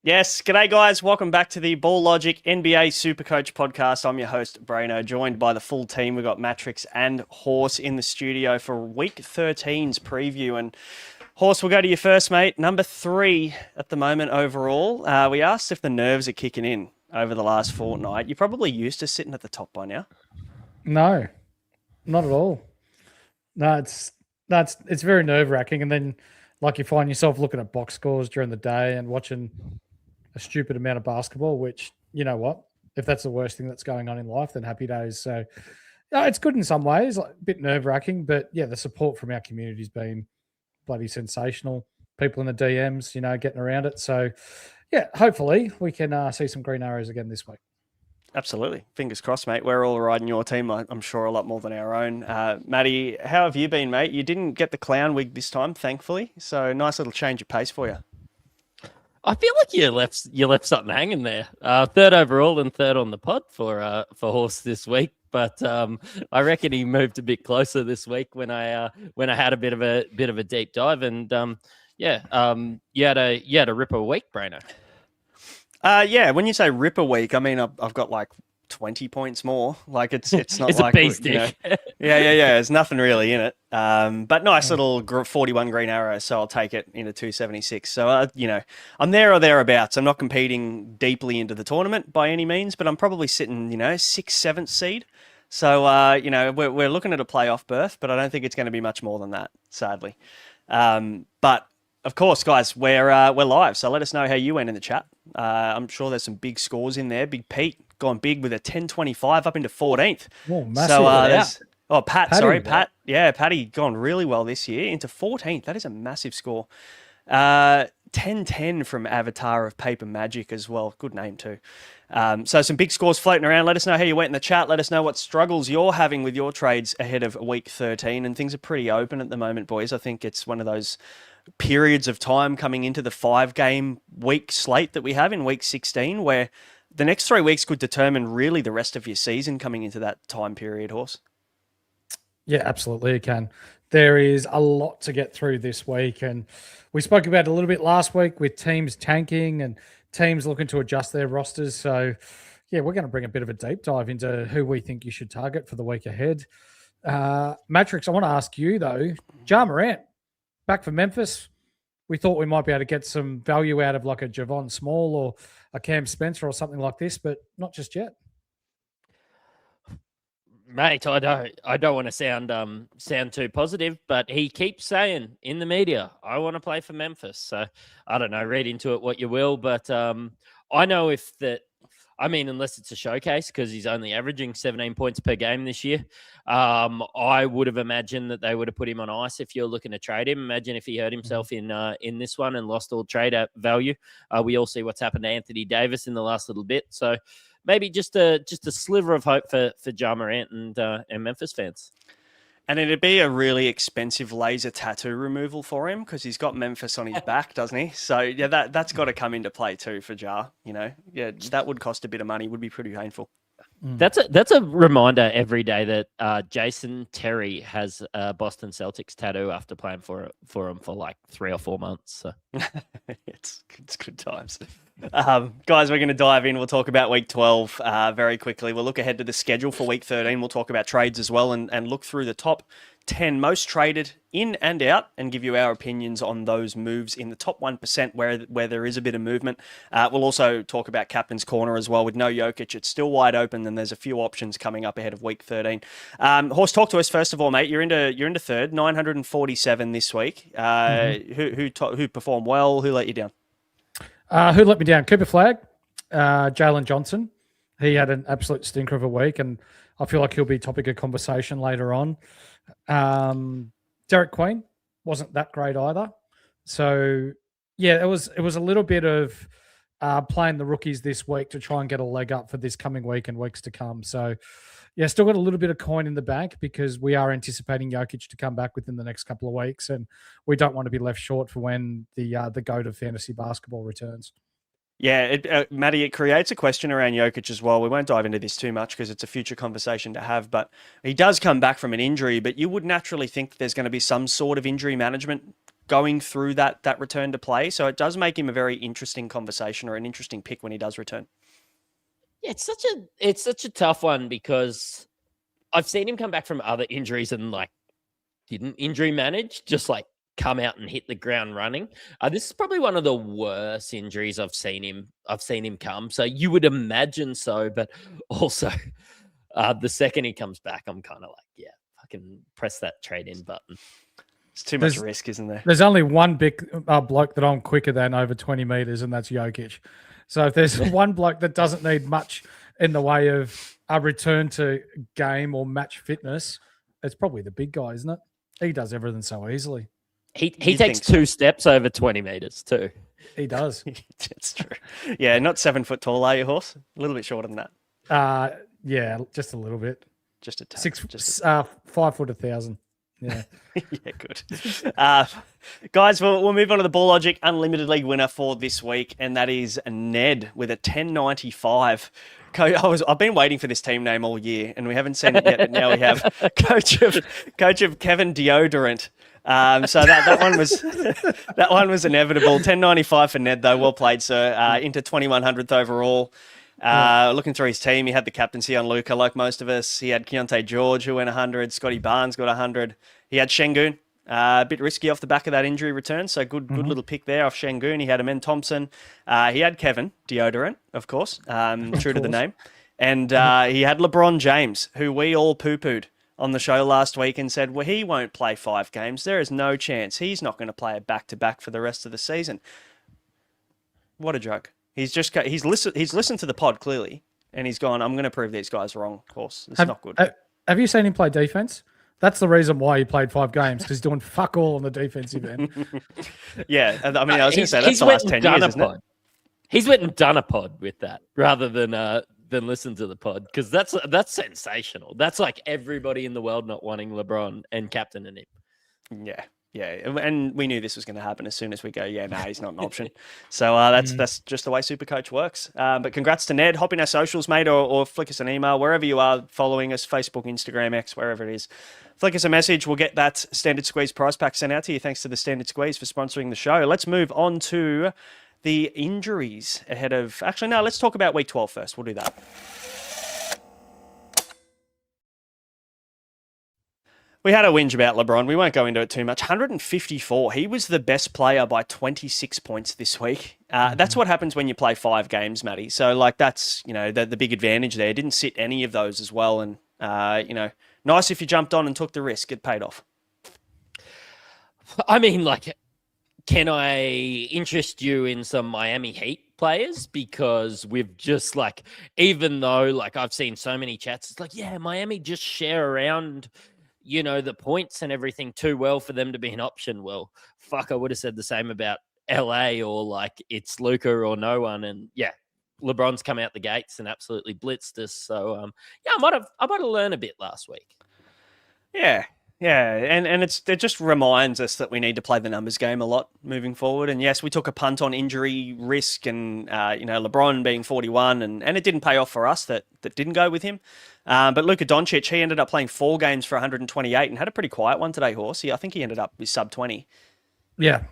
Yes, g'day guys. Welcome back to the Ball Logic NBA SuperCoach podcast. I'm your host, Braino, joined by the full team. We've got Matrix and Horse in the studio for Week 13's preview. And Horse, we'll go to you first, mate. Number 3 at the moment overall. We asked if the nerves are kicking in over the last fortnight. You're probably used to sitting at the top by now. No, not at all. No, it's very nerve-wracking. And then you find yourself looking at box scores during the day and watching a stupid amount of basketball, which, you know what, if that's the worst thing that's going on in life, then happy days. So it's good in some ways, a bit nerve-wracking, but yeah, the support from our community has been bloody sensational. People in the DMs, getting around it. So yeah, hopefully we can see some green arrows again this week. Absolutely. Fingers crossed, mate. We're all riding your team, I'm sure, a lot more than our own. Matty, how have you been, mate? You didn't get the clown wig this time, thankfully. So nice little change of pace for you. I feel like you left something hanging there. Third overall and third on the pod for Horse this week, but I reckon he moved a bit closer this week when I had a bit of a deep dive, and you had a ripper week, Braino. Yeah, when you say ripper week, I mean I've got like 20 points more. Like it's not it's like a beast dick. Yeah. There's nothing really in it. But nice little 41 green arrow, so I'll take it into 276. So I'm there or thereabouts. I'm not competing deeply into the tournament by any means, but I'm probably sitting 6th, 7th seed. So we're looking at a playoff berth, but I don't think it's going to be much more than that, sadly. But of course, guys, we're live, so let us know how you went in the chat. I'm sure there's some big scores in there. Big Pete gone big with a 10-25 up into 14th. Oh, massive. Pat. Yeah, Patty gone really well this year into 14th. That is a massive score. 10-10 from Avatar of Paper Magic as well. Good name too. So some big scores floating around. Let us know how you went in the chat. Let us know what struggles you're having with your trades ahead of Week 13. And things are pretty open at the moment, boys. I think it's one of those periods of time coming into the 5-game week slate that we have in Week 16 where the next 3 weeks could determine really the rest of your season coming into that time period, Horse. Yeah, absolutely it can. There is a lot to get through this week, and we spoke about it a little bit last week with teams tanking and teams looking to adjust their rosters. So yeah, we're going to bring a bit of a deep dive into who we think you should target for the week ahead. Matrix, I want to ask you though, Jamal Morant back from Memphis. We thought we might be able to get some value out of like a Javon Small or a Cam Spencer or something like this, but not just yet. Mate, I don't want to sound too positive, but he keeps saying in the media, I want to play for Memphis. So I don't know, read into it what you will, but I know unless it's a showcase, because he's only averaging 17 points per game this year, I would have imagined that they would have put him on ice if you're looking to trade him. Imagine if he hurt himself in this one and lost all trade value. We all see what's happened to Anthony Davis in the last little bit. So maybe just a sliver of hope for Jamal Morant and Memphis fans. And it'd be a really expensive laser tattoo removal for him because he's got Memphis on his back, doesn't he? So yeah, that's got to come into play too for Jar. Yeah, that would cost a bit of money. Would be pretty painful. That's a reminder every day that Jason Terry has a Boston Celtics tattoo after playing for him for like 3 or 4 months. So. it's good times. Guys, we're going to dive in. We'll talk about Week 12 very quickly. We'll look ahead to the schedule for Week 13. We'll talk about trades as well and look through the top 10 most traded in and out and give you our opinions on those moves in the top 1% where there is a bit of movement. We'll also talk about Captain's Corner as well. With no Jokic, it's still wide open and there's a few options coming up ahead of Week 13. Horse, talk to us first of all, mate. You're into third, 947 this week. Who performed well? Who let you down? Who let me down? Cooper Flagg, Jalen Johnson. He had an absolute stinker of a week, and I feel like he'll be topic of conversation later on. Derek Queen wasn't that great either. So, yeah, it was a little bit of playing the rookies this week to try and get a leg up for this coming week and weeks to come. So, yeah, still got a little bit of coin in the bank because we are anticipating Jokic to come back within the next couple of weeks, and we don't want to be left short for when the GOAT of fantasy basketball returns. Yeah, Matty, it creates a question around Jokic as well. We won't dive into this too much because it's a future conversation to have, but he does come back from an injury, but you would naturally think there's going to be some sort of injury management going through that return to play. So it does make him a very interesting conversation or an interesting pick when he does return. Yeah, it's such a tough one because I've seen him come back from other injuries and like didn't injury manage, just like come out and hit the ground running. This is probably one of the worst injuries I've seen him come. So you would imagine so, but also the second he comes back, I'm kind of like, yeah, fucking press that trade in button. It's too much risk, isn't there? There's only one big bloke that I'm quicker than over 20 meters, and that's Jokic. So if there's one bloke that doesn't need much in the way of a return to game or match fitness, it's probably the big guy, isn't it? He does everything so easily. He takes 2 steps over 20 meters too. He does. It's true. Yeah, not 7 foot tall, are you, Horse? A little bit shorter than that. Yeah, just a little bit. Just a tad. 5 foot 1,000. Yeah. Yeah, good. Guys, we'll move on to the Ball Logic Unlimited League winner for this week, and that is Ned with a 1095. I've been waiting for this team name all year, and we haven't seen it yet, but now we have. Coach of Kevin Deodorant. So that one was inevitable. 1095 for Ned, though. Well played, sir. Into 2100th overall. Looking through his team, he had the captaincy on Luka, like most of us. He had Keyonte George, who went 100. Scotty Barnes got 100. He had Şengün, a bit risky off the back of that injury return, so good little pick there off Şengün. He had Amen Thompson. He had Kevin Deodorant, of course, true to the name. And he had LeBron James, who we all poo-pooed on the show last week and said, well, he won't play 5 games. There is no chance. He's not going to play a back-to-back for the rest of the season. What a joke. He's listened to the pod clearly, and he's gone, I'm going to prove these guys wrong, of course. It's not good. Have you seen him play defense? That's the reason why he played 5 games, because he's doing fuck all on the defensive end. Yeah, I mean, I was going to say, that's the last 10 years, isn't it? He's went and done a pod with that rather than listen to the pod, because that's sensational. That's like everybody in the world not wanting LeBron and captaining him. Yeah, and we knew this was going to happen as soon as we go, he's not an option. So that's just the way SuperCoach works. But congrats to Ned. Hop in our socials, mate, or flick us an email, wherever you are following us, Facebook, Instagram, X, wherever it is. Flick us a message. We'll get that Standard Squeeze prize pack sent out to you. Thanks to the Standard Squeeze for sponsoring the show. Let's move on to the injuries ahead of... Actually, no, let's talk about Week 12 first. We'll do that. We had a whinge about LeBron. We won't go into it too much. 154. He was the best player by 26 points this week. That's what happens when you play 5 games, Matty. So, that's, the big advantage there. Didn't sit any of those as well. And, nice if you jumped on and took the risk. It paid off. I mean, can I interest you in some Miami Heat players? Because we've just even though I've seen so many chats, it's Miami just share around... the points and everything too well for them to be an option. Well, fuck, I would have said the same about LA or it's Luka or no one. And LeBron's come out the gates and absolutely blitzed us. So I might have learned a bit last week. Yeah. And it just reminds us that we need to play the numbers game a lot moving forward. And yes, we took a punt on injury risk and, LeBron being 41 and it didn't pay off for us that didn't go with him. But Luka Doncic, he ended up playing 4 games for 128 and had a pretty quiet one today, Horse. I think he ended up with sub 20. Yeah.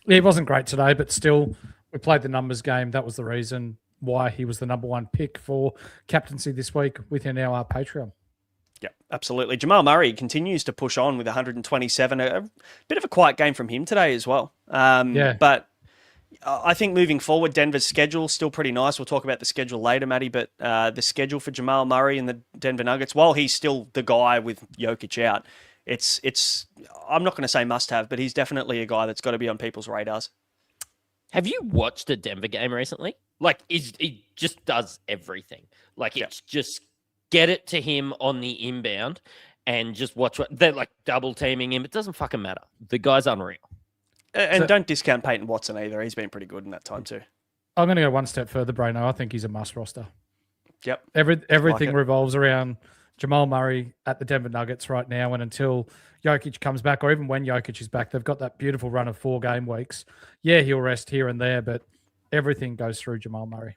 He wasn't great today, but still we played the numbers game. That was the reason why he was the number 1 pick for captaincy this week within our Patreon. Yeah, absolutely. Jamal Murray continues to push on with 127. A bit of a quiet game from him today as well. But I think moving forward, Denver's schedule is still pretty nice. We'll talk about the schedule later, Matty, but the schedule for Jamal Murray and the Denver Nuggets, while he's still the guy with Jokic out, it's I'm not going to say must-have, but he's definitely a guy that's got to be on people's radars. Have you watched a Denver game recently? He just does everything. It's just... Get it to him on the inbound and just watch what they're double teaming him. It doesn't fucking matter. The guy's unreal. And don't discount Peyton Watson either. He's been pretty good in that time too. I'm going to go one step further, Brano. I think he's a must roster. Yep. Everything revolves around Jamal Murray at the Denver Nuggets right now. And until Jokic comes back, or even when Jokic is back, they've got that beautiful run of 4 game weeks. Yeah, he'll rest here and there, but everything goes through Jamal Murray.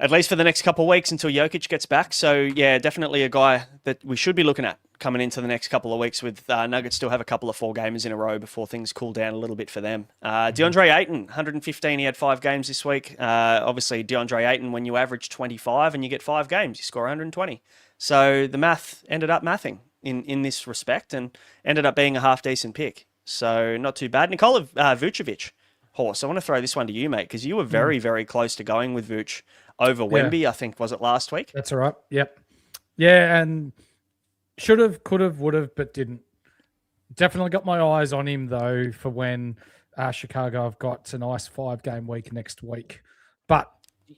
At least for the next couple of weeks until Jokic gets back. So, definitely a guy that we should be looking at coming into the next couple of weeks with Nuggets still have a couple of 4 gamers in a row before things cool down a little bit for them. DeAndre Ayton, 115. He had 5 games this week. Obviously, DeAndre Ayton, when you average 25 and you get 5 games, you score 120. So the math ended up mathing in this respect and ended up being a half-decent pick. So not too bad. Nikola Vucevic, Horse, I want to throw this one to you, mate, because you were very, very close to going with Vooch over Wemby, I think, was it last week? That's all right. Yep. Yeah, and should have, could have, would have, but didn't. Definitely got my eyes on him, though, for when Chicago have got a nice 5-game week next week. But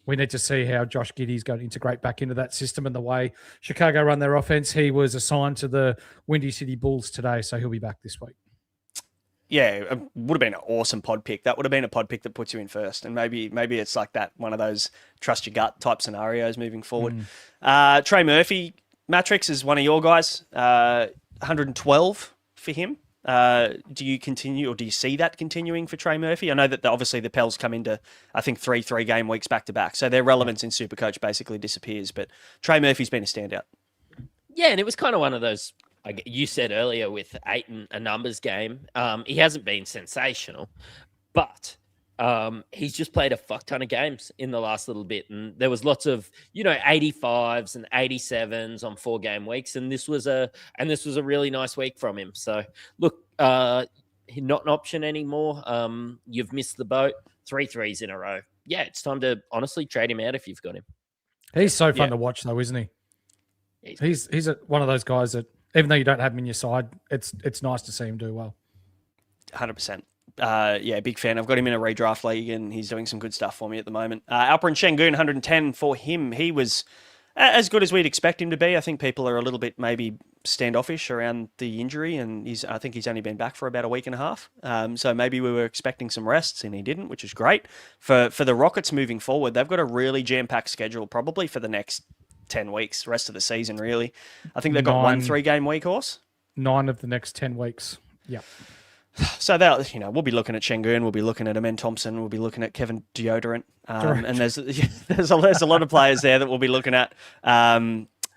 we need to see how Josh Giddey is going to integrate back into that system and the way Chicago run their offense. He was assigned to the Windy City Bulls today, so he'll be back this week. Yeah, it would have been an awesome pod pick. That would have been a pod pick that puts you in first. And maybe it's like that, one of those trust your gut type scenarios moving forward. Trey Murphy, Matrix is one of your guys, 112 for him. Do you continue, or do you see that continuing for Trey Murphy? I know that obviously the Pels come into, I think, 3 game weeks back to back. So their relevance in SuperCoach basically disappears. But Trey Murphy's been a standout. Yeah, and it was kind of one of those, you said earlier with Ayton, a numbers game. He hasn't been sensational, but he's just played a fuck ton of games in the last little bit. And there was lots of, 85s and 87s on 4-game weeks. And this was a really nice week from him. So look, not an option anymore. You've missed the boat. 3 threes in a row. Yeah, it's time to honestly trade him out if you've got him. He's so fun to watch, though, isn't he? He's one of those guys that, even though you don't have him in your side, it's nice to see him do well. 100%. Yeah, big fan. I've got him in a redraft league, and he's doing some good stuff for me at the moment. Alperen Sengun, 110 for him. He was as good as we'd expect him to be. I think people are a little bit maybe standoffish around the injury, and I think he's only been back for about a week and a half. So maybe we were expecting some rests, and he didn't, which is great. For the Rockets moving forward, they've got a really jam-packed schedule, probably for the next 10 weeks, rest of the season, really. I think they've got 1 3-game week, Horse. 9 of the next 10 weeks. Yeah. So that, we'll be looking at Sengun, we'll be looking at Amen Thompson, we'll be looking at Kevin Deodorant, and there's a lot of players there that we'll be looking at.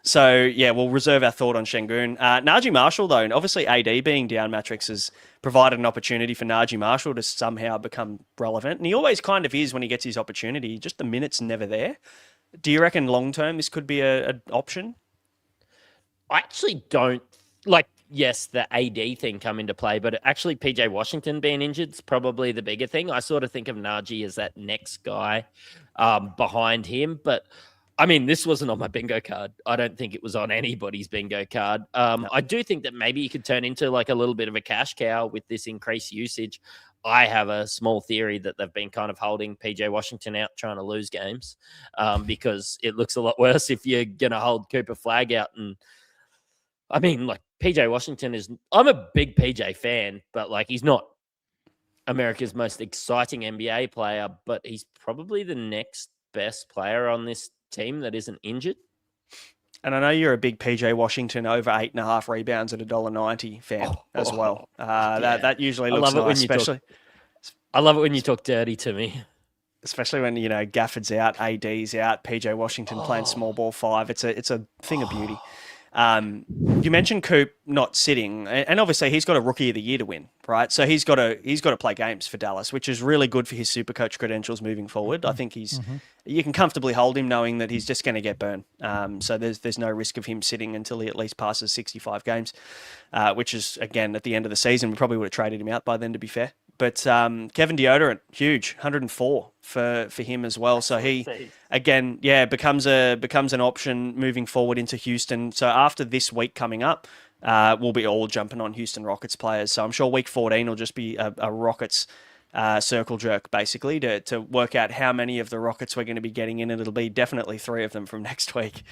So yeah, we'll reserve our thought on Sengun. Najee Marshall, though, and obviously AD being down, Matrix has provided an opportunity for Najee Marshall to somehow become relevant, and he always kind of is when he gets his opportunity. Just the minute's never there. Do you reckon long term this could be an option? I actually don't yes, the AD thing come into play, but actually PJ Washington being injured is probably the bigger thing. I sort of think of Najee as that next guy behind him. But I mean, this wasn't on my bingo card. I don't think it was on anybody's bingo card. No. I do think that maybe you could turn into like a little bit of a cash cow with this increased usage. I have a small theory that they've been kind of holding PJ Washington out, trying to lose games because it looks a lot worse if you're going to hold Cooper Flagg out. And I mean, PJ Washington I'm a big PJ fan, but he's not America's most exciting NBA player, but he's probably the next best player on this team that isn't injured. And I know you're a big PJ Washington over 8.5 rebounds at $1.90 fan as well. Yeah. That usually looks nice, especially. I love it when you talk dirty to me. Especially when, Gafford's out, AD's out, PJ Washington playing small ball 5. It's a thing of beauty. You mentioned Coop not sitting, and obviously he's got a Rookie of the Year to win, right? So he's got to play games for Dallas, which is really good for his SuperCoach credentials moving forward. I think you can comfortably hold him knowing that he's just going to get burned. So there's no risk of him sitting until he at least passes 65 games, which is, again, at the end of the season, we probably would have traded him out by then, to be fair. But Kevin Deodorant, huge, 104 for him as well. So he, again, becomes an option moving forward into Houston. So after this week coming up, we'll be all jumping on Houston Rockets players. So I'm sure week 14 will just be a Rockets circle jerk, basically, to work out how many of the Rockets we're going to be getting in, and it'll be definitely 3 of them from next week.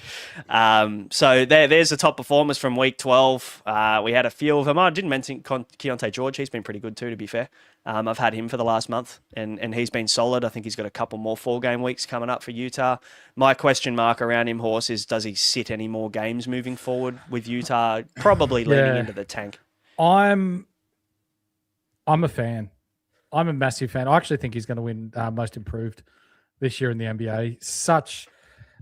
So there's the top performers from week 12. We had a few of them. I didn't mention Keyonte George. He's been pretty good too, to be fair. I've had him for the last month, and he's been solid. I think he's got a couple more 4-game weeks coming up for Utah. My question mark around him, Horse, is does he sit any more games moving forward with Utah? Probably leaning into the tank. I'm a fan. I'm a massive fan. I actually think he's going to win Most Improved this year in the NBA. Such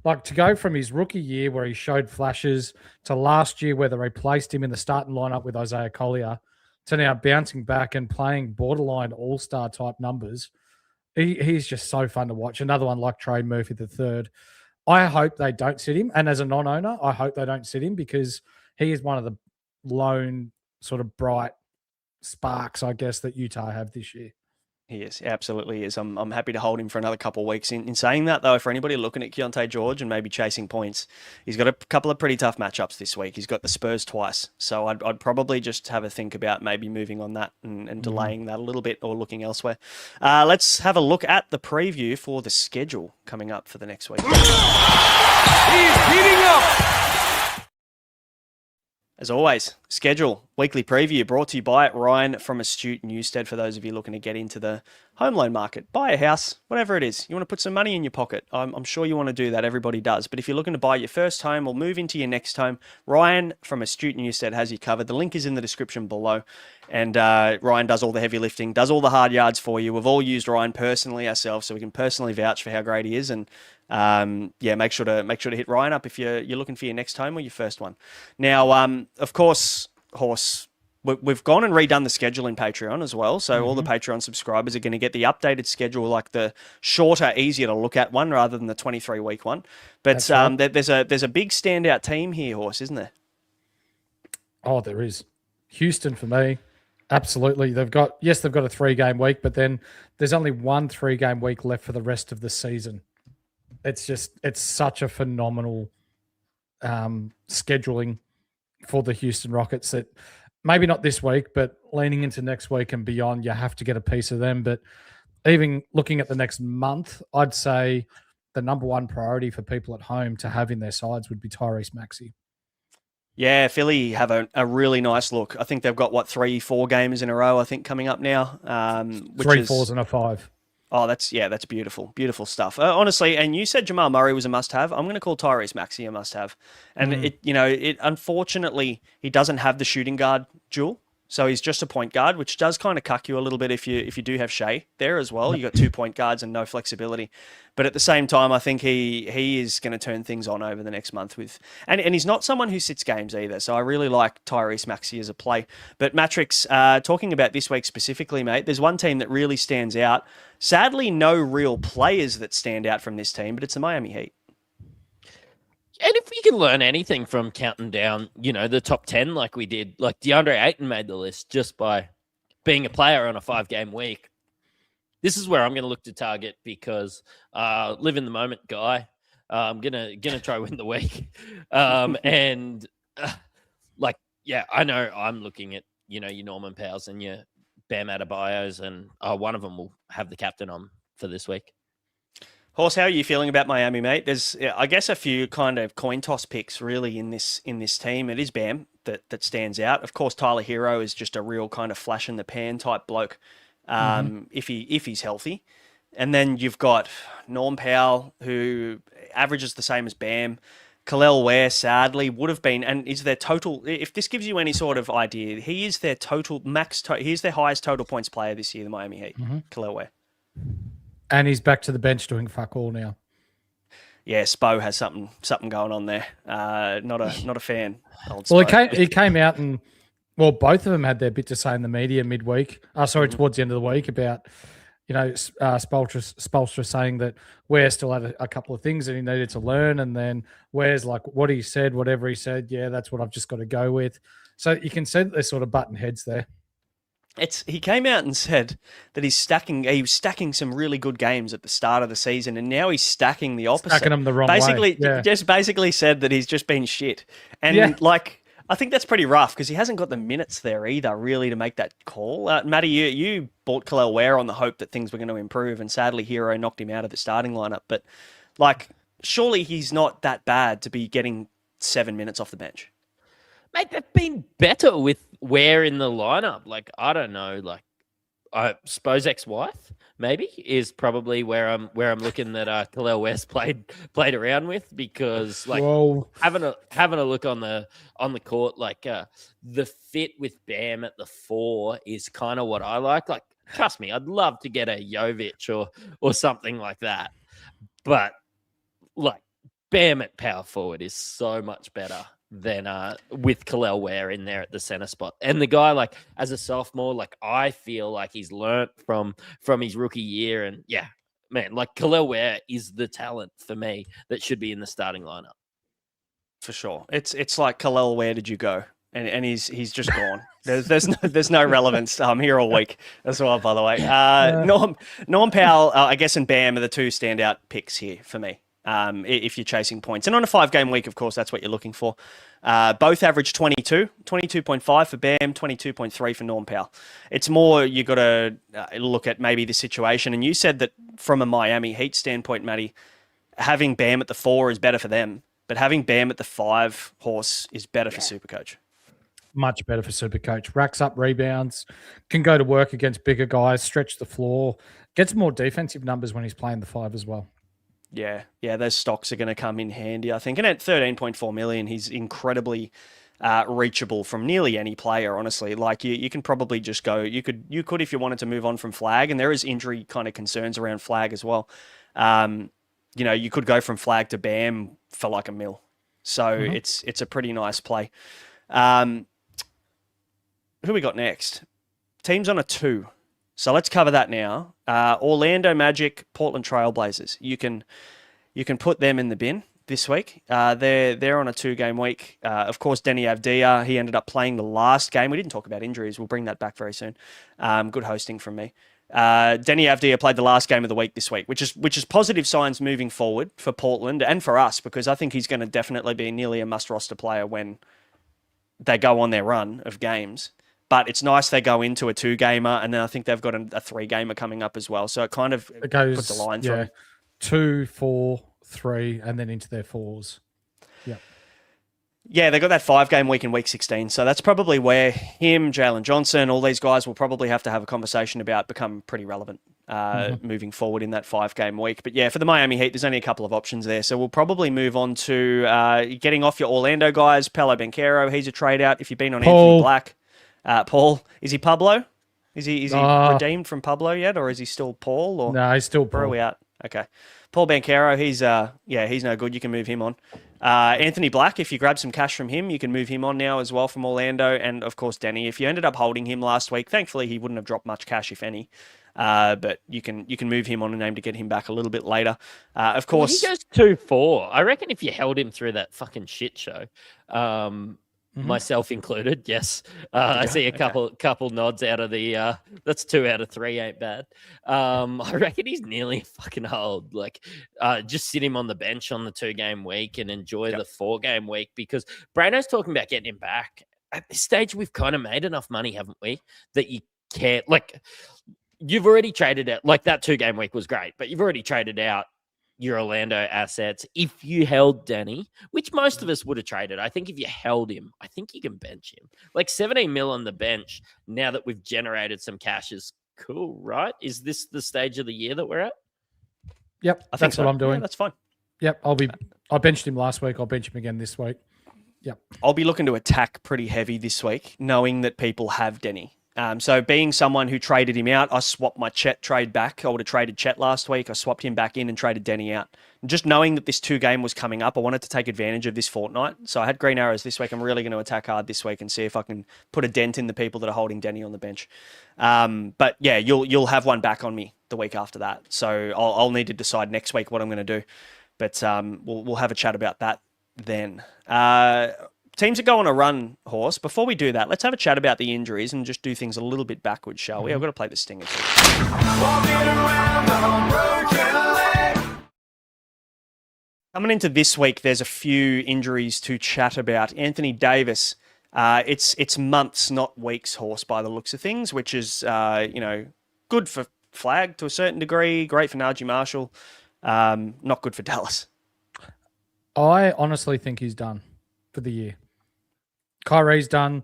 Like to go from his rookie year where he showed flashes to last year where they replaced him in the starting lineup with Isaiah Collier to now bouncing back and playing borderline all-star type numbers. He's just so fun to watch. Another one like Trey Murphy the third. I hope they don't sit him. And as a non-owner, I hope they don't sit him because he is one of the lone sort of bright sparks, I guess, that Utah have this year. He is, absolutely is. I'm happy to hold him for another couple of weeks. In saying that, though, for anybody looking at Keyonte George and maybe chasing points, he's got a couple of pretty tough matchups this week. He's got the Spurs twice. So I'd probably just have a think about maybe moving on that and delaying that a little bit or looking elsewhere. Let's have a look at the preview for the schedule coming up for the next week. He's heating up. As always, schedule, weekly preview brought to you by Ryan from Astute Newstead. For those of you looking to get into the home loan market, buy a house, whatever it is. You want to put some money in your pocket. I'm sure you want to do that. Everybody does. But if you're looking to buy your first home or move into your next home, Ryan from Astute Newstead has you covered. The link is in the description below. And Ryan does all the heavy lifting, does all the hard yards for you. We've all used Ryan personally ourselves, so we can personally vouch for how great he is. And make sure to hit Ryan up if you're looking for your next home or your first one. Now, of course, Horse, we've gone and redone the schedule in Patreon as well. So all the Patreon subscribers are going to get the updated schedule, like the shorter, easier to look at one rather than the 23-week one. But right. There's a big standout team here, Horse, isn't there? Oh, there is. Houston for me. Absolutely. They've got a 3-game week, but then there's only one 3-game week left for the rest of the season. It's such a phenomenal scheduling for the Houston Rockets that maybe not this week, but leaning into next week and beyond, you have to get a piece of them. But even looking at the next month, I'd say the number one priority for people at home to have in their sides would be Tyrese Maxey. Yeah, Philly have a really nice look. I think they've got, 3-4 games in a row, I think, coming up now. 3 4s and a 5. Oh, that's beautiful. Beautiful stuff. Honestly, and you said Jamal Murray was a must-have. I'm going to call Tyrese Maxey a must-have. And it unfortunately, he doesn't have the shooting guard duel. So he's just a point guard, which does kind of cuck you a little bit if you do have Shea there as well. You got 2 point guards and no flexibility. But at the same time, I think he is going to turn things on over the next month with, and he's not someone who sits games either. So I really like Tyrese Maxey as a play. But Matrix, talking about this week specifically, mate, there's one team that really stands out. Sadly, no real players that stand out from this team, but it's the Miami Heat. And if we can learn anything from counting down, the top 10 like we did, like DeAndre Ayton made the list just by being a player on a 5-game week. This is where I'm going to look to target because live in the moment guy. I'm gonna try win the week. I know I'm looking at, your Norman Powells and your Bam Adebayos, and one of them will have the captain on for this week. Horse, how are you feeling about Miami, mate? There's, I guess, a few kind of coin toss picks really in this team. It is Bam that stands out. Of course, Tyler Hero is just a real kind of flash in the pan type bloke, if he's healthy. And then you've got Norm Powell, who averages the same as Bam. Kel'el Ware, sadly, would have been, and is their total, if this gives you any sort of idea, he is their he's their highest total points player this year, the Miami Heat, Kel'el Ware. And he's back to the bench doing fuck all now. Yeah, Spo has something going on there. Not a fan. Well, he came out and, both of them had their bit to say in the media midweek. Towards the end of the week about, Spoelstra saying that Ware still had a couple of things that he needed to learn, and then Ware's like, what he said, whatever he said, yeah, that's what I've just got to go with. So you can see that they're sort of button heads there. He came out and said that he was stacking some really good games at the start of the season, and now he's stacking the opposite. Stacking them the wrong way. Yeah. Just basically said that he's just been shit. And I think that's pretty rough because he hasn't got the minutes there either, really, to make that call. Matty, you bought Kel'el Ware on the hope that things were going to improve, and sadly, Hero knocked him out of the starting lineup. But surely he's not that bad to be getting 7 minutes off the bench. Mate, they've been better with Ware in the lineup. I don't know. I suppose ex-wife maybe is probably where I'm looking that Kel'el Ware's played around with, because having a look on the court, the fit with Bam at the 4 is kind of what I like. Trust me, I'd love to get a Jovic or something like that, but Bam at power forward is so much better than with Kel'el Ware in there at the center spot. And the guy, like, as a sophomore, like, I feel like he's learnt from his rookie year. And yeah, man, like, Kel'el Ware is the talent for me that should be in the starting lineup. For sure. It's like, Kel'el, where did you go? And he's just gone. There's no relevance. I'm here all week as well, by the way. Norm Powell, I guess, and Bam are the two standout picks here for me. If you're chasing points. And on a 5-game week, of course, that's what you're looking for. Both average 22.5 for Bam, 22.3 for Norm Powell. It's more you got to look at maybe the situation. And you said that from a Miami Heat standpoint, Matty, having Bam at the 4 is better for them, but having Bam at the 5 horse is better for SuperCoach. Much better for SuperCoach. Racks up rebounds, can go to work against bigger guys, stretch the floor, gets more defensive numbers when he's playing the 5 as well. Yeah, those stocks are going to come in handy, I think. And at 13.4 million, he's incredibly reachable from nearly any player, honestly. Like, you can probably just go, you could if you wanted to move on from Flagg, and there is injury kind of concerns around Flagg as well. You could go from Flagg to Bam for like $1 million. So it's a pretty nice play. Who we got next? Teams on a 2. So let's cover that now. Orlando Magic, Portland Trailblazers. You can put them in the bin this week. They're on a 2-game week. Of course, Deni Avdija, he ended up playing the last game. We didn't talk about injuries. We'll bring that back very soon. Good hosting from me. Deni Avdija played the last game of the week this week, which is positive signs moving forward for Portland and for us, because I think he's going to definitely be nearly a must-roster player when they go on their run of games. But it's nice they go into a 2-gamer, and then I think they've got a 3-gamer coming up as well. So it kind of puts a line through. 2, 4, 3, and then into their 4s. Yeah. Yeah, they got that 5-game week in week 16. So that's probably where him, Jalen Johnson, all these guys will probably have to have a conversation about become pretty relevant moving forward in that 5-game week. But yeah, for the Miami Heat, there's only a couple of options there. So we'll probably move on to getting off your Orlando guys. Paolo Banchero, he's a trade out. If you've been on Anthony Black. Paul, is he Pablo? Is he redeemed from Pablo yet, or is he still Paul? Or no, he's still Paul. Where are we at? Okay, Paul Banchero, he's no good. You can move him on. Anthony Black, if you grab some cash from him, you can move him on now as well from Orlando. And of course, Deni, if you ended up holding him last week, thankfully he wouldn't have dropped much cash, if any. But you can move him on and aim to get him back a little bit later. Of course, he goes 2-4. I reckon if you held him through that fucking shit show. Myself included, yes. I see a couple nods out of the. That's 2 out of 3 ain't bad. I reckon he's nearly fucking hold. Like, just sit him on the bench on the 2-game week and enjoy the 4-game week, because Brano's talking about getting him back. At this stage, we've kind of made enough money, haven't we? That you can't, like, you've already traded out. Like, that 2-game week was great, but you've already traded out your Orlando assets. If you held Deni, which most of us would have traded, I think if you held him, I think you can bench him. Like 17 mil on the bench now that we've generated some cash is cool, right? Is this the stage of the year that we're at? Yep, I think that's what I'm doing. Yeah, that's fine. Yep, I benched him last week. I'll bench him again this week. Yep. I'll be looking to attack pretty heavy this week, knowing that people have Deni. So being someone who traded him out, I swapped my Chet trade back. I would have traded Chet last week. I swapped him back in and traded Deni out. And just knowing that this 2-game was coming up, I wanted to take advantage of this fortnight. So I had green arrows this week. I'm really going to attack hard this week and see if I can put a dent in the people that are holding Deni on the bench. But yeah, you'll have one back on me the week after that. So I'll need to decide next week what I'm going to do. But we'll have a chat about that then. Teams that go on a run, Horse. Before we do that, let's have a chat about the injuries and just do things a little bit backwards, shall we? I've got to play the stinger too. Coming into this week, there's a few injuries to chat about. Anthony Davis, it's months, not weeks, Horse, by the looks of things, which is good for Flagg to a certain degree, great for Najee Marshall, not good for Dallas. I honestly think he's done for the year. Kyrie's done.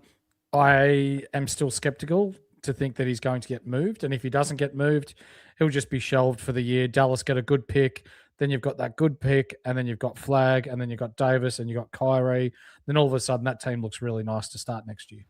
I am still skeptical to think that he's going to get moved. And if he doesn't get moved, he'll just be shelved for the year. Dallas get a good pick. Then you've got that good pick. And then you've got Flagg. And then you've got Davis. And you've got Kyrie. Then all of a sudden, that team looks really nice to start next year.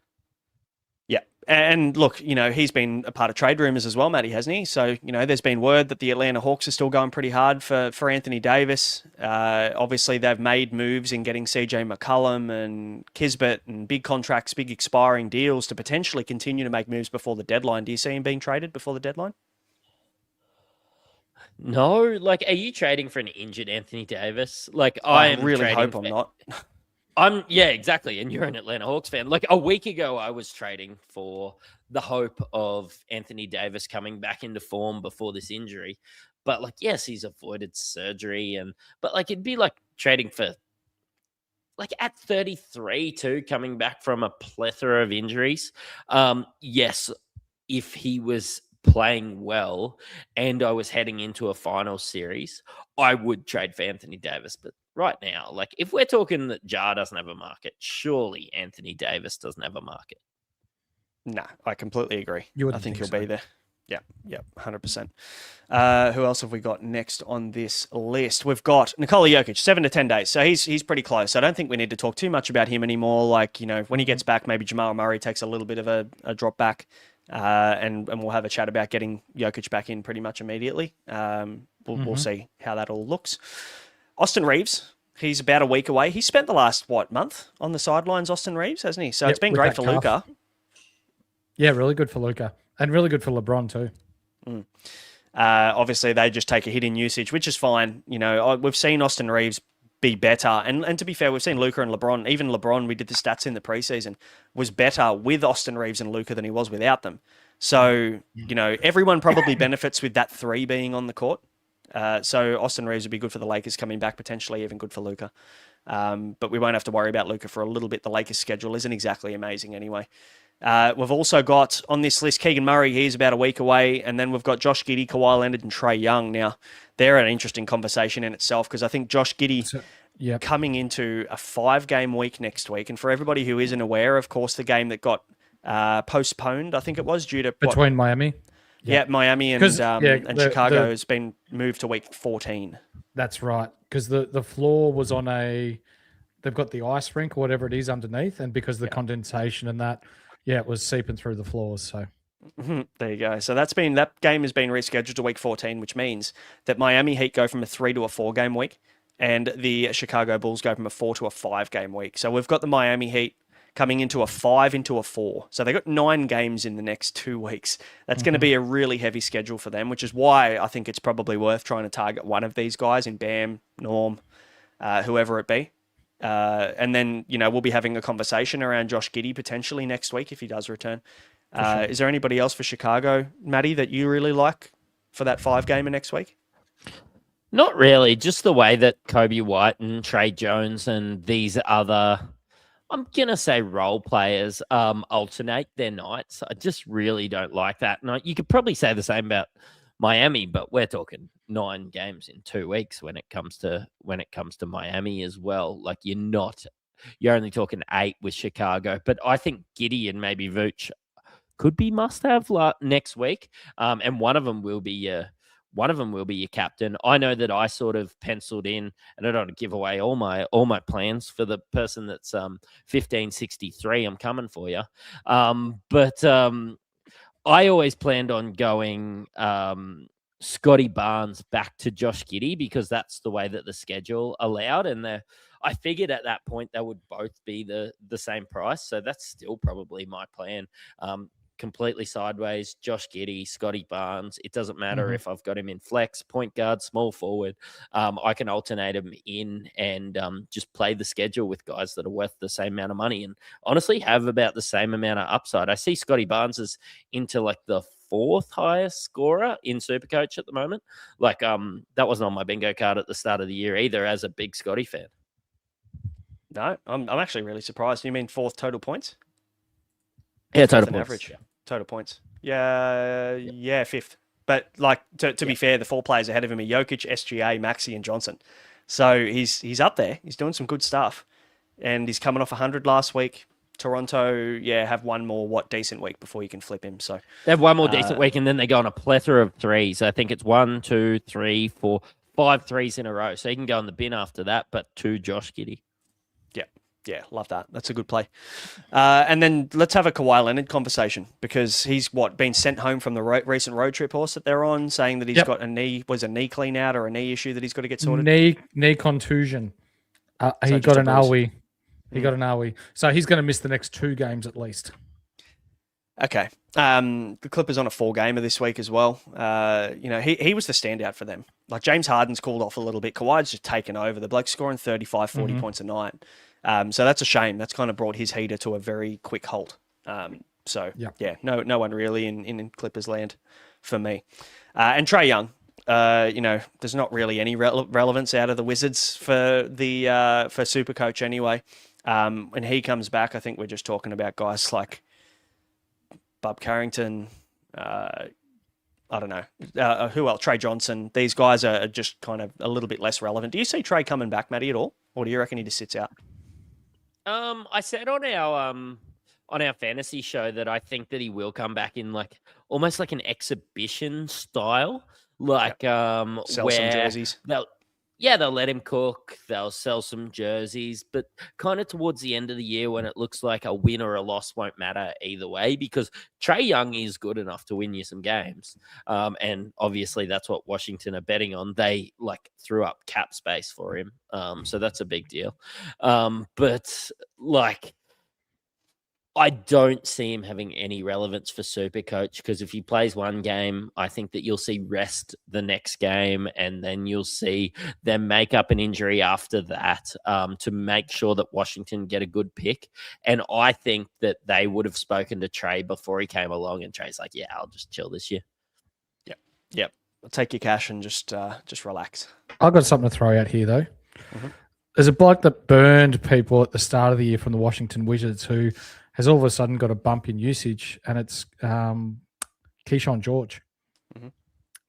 Yeah. And look, he's been a part of trade rumors as well, Matty, hasn't he? So, there's been word that the Atlanta Hawks are still going pretty hard for Anthony Davis. Obviously, they've made moves in getting CJ McCollum and Kisbet and big contracts, big expiring deals to potentially continue to make moves before the deadline. Do you see him being traded before the deadline? No, are you trading for an injured Anthony Davis? I really hope I'm not. Yeah, exactly. And you're an Atlanta Hawks fan. A week ago, I was trading for the hope of Anthony Davis coming back into form before this injury. But yes, he's avoided surgery, but it'd be like trading for at 33 too, coming back from a plethora of injuries. Yes, if he was playing well and I was heading into a final series, I would trade for Anthony Davis. But right now, if we're talking that Ja doesn't have a market, surely Anthony Davis doesn't have a market. No, I completely agree. I think he'll be there. Yeah, 100%. Who else have we got next on this list? We've got Nikola Jokic, 7 to 10 days. So he's pretty close. I don't think we need to talk too much about him anymore. When he gets back, maybe Jamal Murray takes a little bit of a drop back. And we'll have a chat about getting Jokic back in pretty much immediately. We'll see how that all looks. Austin Reeves, he's about a week away. He spent the last, month on the sidelines, Austin Reeves, hasn't he? So it's been great for Luka. Yeah, really good for Luka. And really good for LeBron too. Obviously, they just take a hit in usage, which is fine. We've seen Austin Reeves be better. And to be fair, we've seen Luka and LeBron. Even LeBron, we did the stats in the preseason, was better with Austin Reeves and Luka than he was without them. So, everyone probably benefits with that 3 being on the court. So Austin Reeves would be good for the Lakers coming back, potentially even good for Luka. But we won't have to worry about Luka for a little bit. The Lakers' schedule isn't exactly amazing anyway. We've also got on this list Keegan Murray. He's about a week away. And then we've got Josh Giddey, Kawhi Leonard, and Trae Young. Now, they're an interesting conversation in itself because I think Josh Giddey coming into a 5-game week next week. And for everybody who isn't aware, of course, the game that got postponed, I think it was due to... Between Miami? Yeah, Miami and Chicago has been moved to week 14. That's right. Because the floor was on they've got the ice rink or whatever it is underneath. And because of the condensation and that... Yeah, it was seeping through the floors. So there you go. So that game has been rescheduled to week 14, which means that Miami Heat go from a 3 to a 4-game week, and the Chicago Bulls go from a 4 to a 5-game week. So we've got the Miami Heat coming into a 5 into a 4. So they got 9 games in the next 2 weeks. That's going to be a really heavy schedule for them, which is why I think it's probably worth trying to target one of these guys in Bam, Norm, whoever it be. And then, we'll be having a conversation around Josh Giddey potentially next week if he does return. Sure. Is there anybody else for Chicago, Matty, that you really like for that 5-gamer next week? Not really. Just the way that Kobe White and Trey Jones and these other, I'm going to say role players, alternate their nights. I just really don't like that. And you could probably say the same about Miami, but we're talking 9 games in 2 weeks when it comes to Miami as well. You're only talking 8 with Chicago, but I think Giddey and maybe Vooch could be must-have next week, and one of them will be your captain. I know that I sort of penciled in, and I don't want to give away all my plans for the person that's 1563. I'm coming for you, but I always planned on going Scotty Barnes back to Josh Giddey because that's the way that the schedule allowed. And I figured at that point they would both be the same price. So that's still probably my plan. Completely sideways, Josh Giddey, Scotty Barnes. It doesn't matter if I've got him in flex, point guard, small forward. I can alternate him in and just play the schedule with guys that are worth the same amount of money and honestly have about the same amount of upside. I see Scotty Barnes as into the 4th highest scorer in SuperCoach at the moment. That wasn't on my bingo card at the start of the year either as a big Scotty fan. No, I'm actually really surprised. You mean 4th total points? Yeah, total points. Average. Yeah. Total points. Yeah, 5th. But to be fair, the 4 players ahead of him are Jokic, SGA, Maxey, and Johnson. So he's up there. He's doing some good stuff, and he's coming off 100 last week. Toronto, have one more decent week before you can flip him. So they have one more decent week, and then they go on a plethora of threes. I think it's 1, 2, 3, 4, 5 threes in a row. So he can go in the bin after that. But 2 Josh Giddey. Yeah, Yeah, love that. That's a good play. And then let's have a Kawhi Leonard conversation because he's been sent home from the recent road trip horse that they're on, saying that he's got a knee clean out or a knee issue that he's got to get sorted. Knee contusion. He got an AWE. He got an AWE. So he's going to miss the next 2 games at least. Okay. The Clippers on a 4-gamer this week as well. He was the standout for them. Like James Harden's cooled off a little bit. Kawhi's just taken over. The bloke's scoring 35, 40 points a night. So that's a shame. That's kind of brought his heater to a very quick halt. No one really in Clippers land for me. And Trae Young, there's not really any relevance out of the Wizards for the for SuperCoach anyway. When he comes back, I think we're just talking about guys like Bub Carrington. I don't know who else. Trey Johnson. These guys are just kind of a little bit less relevant. Do you see Trey coming back, Matty, at all, or do you reckon he just sits out? I said on our fantasy show that I think that he will come back in almost like an exhibition style, sell where some jerseys. They'll let him cook. They'll sell some jerseys, but kind of towards the end of the year when it looks like a win or a loss won't matter either way because Trae Young is good enough to win you some games. And obviously that's what Washington are betting on. They threw up cap space for him. So that's a big deal. But I don't see him having any relevance for SuperCoach because if he plays one game, I think that you'll see rest the next game and then you'll see them make up an injury after that to make sure that Washington get a good pick. And I think that they would have spoken to Trey before he came along and Trey's like, yeah, I'll just chill this year. Yep. Take your cash and just relax. I've got something to throw out here, though. Mm-hmm. There's a bloke that burned people at the start of the year from the Washington Wizards who has all of a sudden got a bump in usage, and it's Keyonte George. Mm-hmm.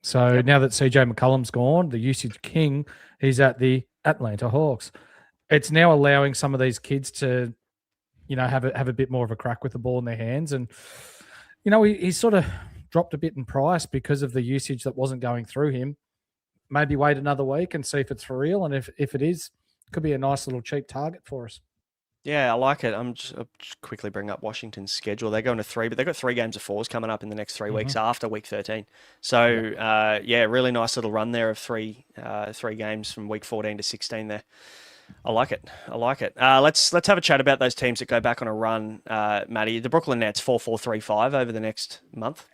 So now that CJ McCollum's gone, the usage king, he's at the Atlanta Hawks. It's now allowing some of these kids to, have a bit more of a crack with the ball in their hands. And, he's sort of dropped a bit in price because of the usage that wasn't going through him. Maybe wait another week and see if it's for real. And if it is, it could be a nice little cheap target for us. Yeah, I like it. I'll just quickly bring up Washington's schedule. They're going to 3, but they've got 3 games of 4s coming up in the next 3 weeks after week 13. So, really nice little run there of 3 games from week 14 to 16 there. I like it. Let's have a chat about those teams that go back on a run, Matty. The Brooklyn Nets 4-4-3-5 over the next month.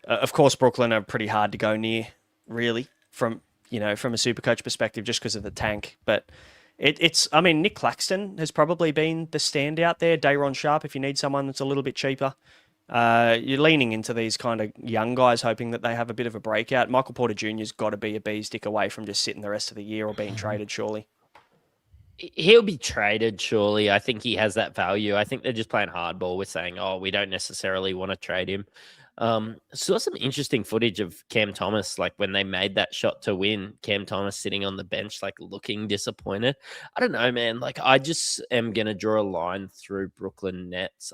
Of course, Brooklyn are pretty hard to go near, really, from a SuperCoach perspective, just because of the tank, but. Nick Claxton has probably been the standout there. Day'Ron Sharpe, if you need someone that's a little bit cheaper. You're leaning into these kind of young guys, hoping that they have a bit of a breakout. Michael Porter Jr.'s got to be a bee's dick away from just sitting the rest of the year or being traded, surely. He'll be traded, surely. I think he has that value. I think they're just playing hardball with saying, we don't necessarily want to trade him. Saw some interesting footage of Cam Thomas, when they made that shot to win, Cam Thomas sitting on the bench, looking disappointed. I don't know, man. I just am going to draw a line through Brooklyn Nets.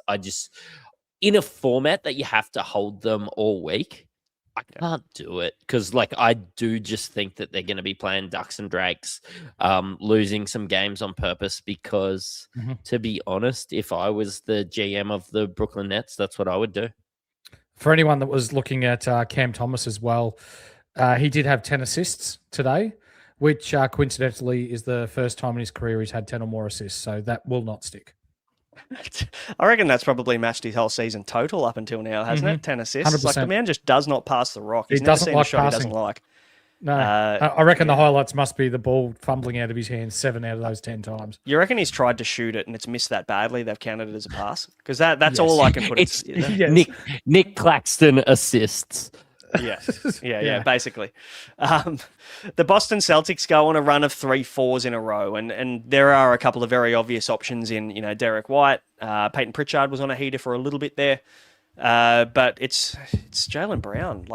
In a format that you have to hold them all week, I can't do it because, I do just think that they're going to be playing ducks and drakes, losing some games on purpose because, to be honest, if I was the GM of the Brooklyn Nets, that's what I would do. For anyone that was looking at Cam Thomas as well, he did have 10 assists today, which coincidentally is the first time in his career he's had 10 or more assists. So that will not stick. I reckon that's probably matched his whole season total up until now, hasn't it? 10 assists. 100%. The man just does not pass the rock. He's he never doesn't seen like a shot passing. He doesn't like. No, I reckon the highlights must be the ball fumbling out of his hands 7 out of those 10 times. You reckon he's tried to shoot it and it's missed that badly? They've counted it as a pass? Because that's all I can put it's it. Nick Claxton assists. Yeah, basically. The Boston Celtics go on a run of 3 4s in a row, and there are a couple of very obvious options in, Derek White. Peyton Pritchard was on a heater for a little bit there, but it's Jaylen Brown.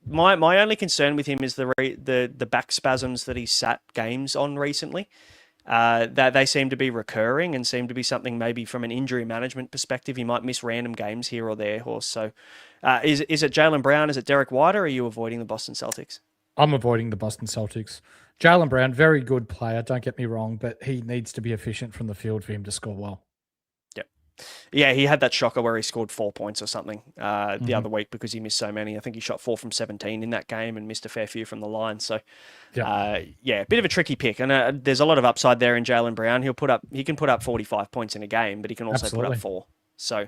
My only concern with him is the back spasms that he's sat games on recently. That they seem to be recurring and seem to be something maybe from an injury management perspective. He might miss random games here or there. So is it Jaylen Brown? Is it Derek White? Or are you avoiding the Boston Celtics? I'm avoiding the Boston Celtics. Jaylen Brown, very good player, don't get me wrong, but he needs to be efficient from the field for him to score well. Yeah, he had that shocker where he scored 4 points or something the other week because he missed so many. I think he shot 4 from 17 in that game and missed a fair few from the line. So, a bit of a tricky pick. And there's a lot of upside there in Jaylen Brown. He can put up 45 points in a game, but he can also put up 4. So,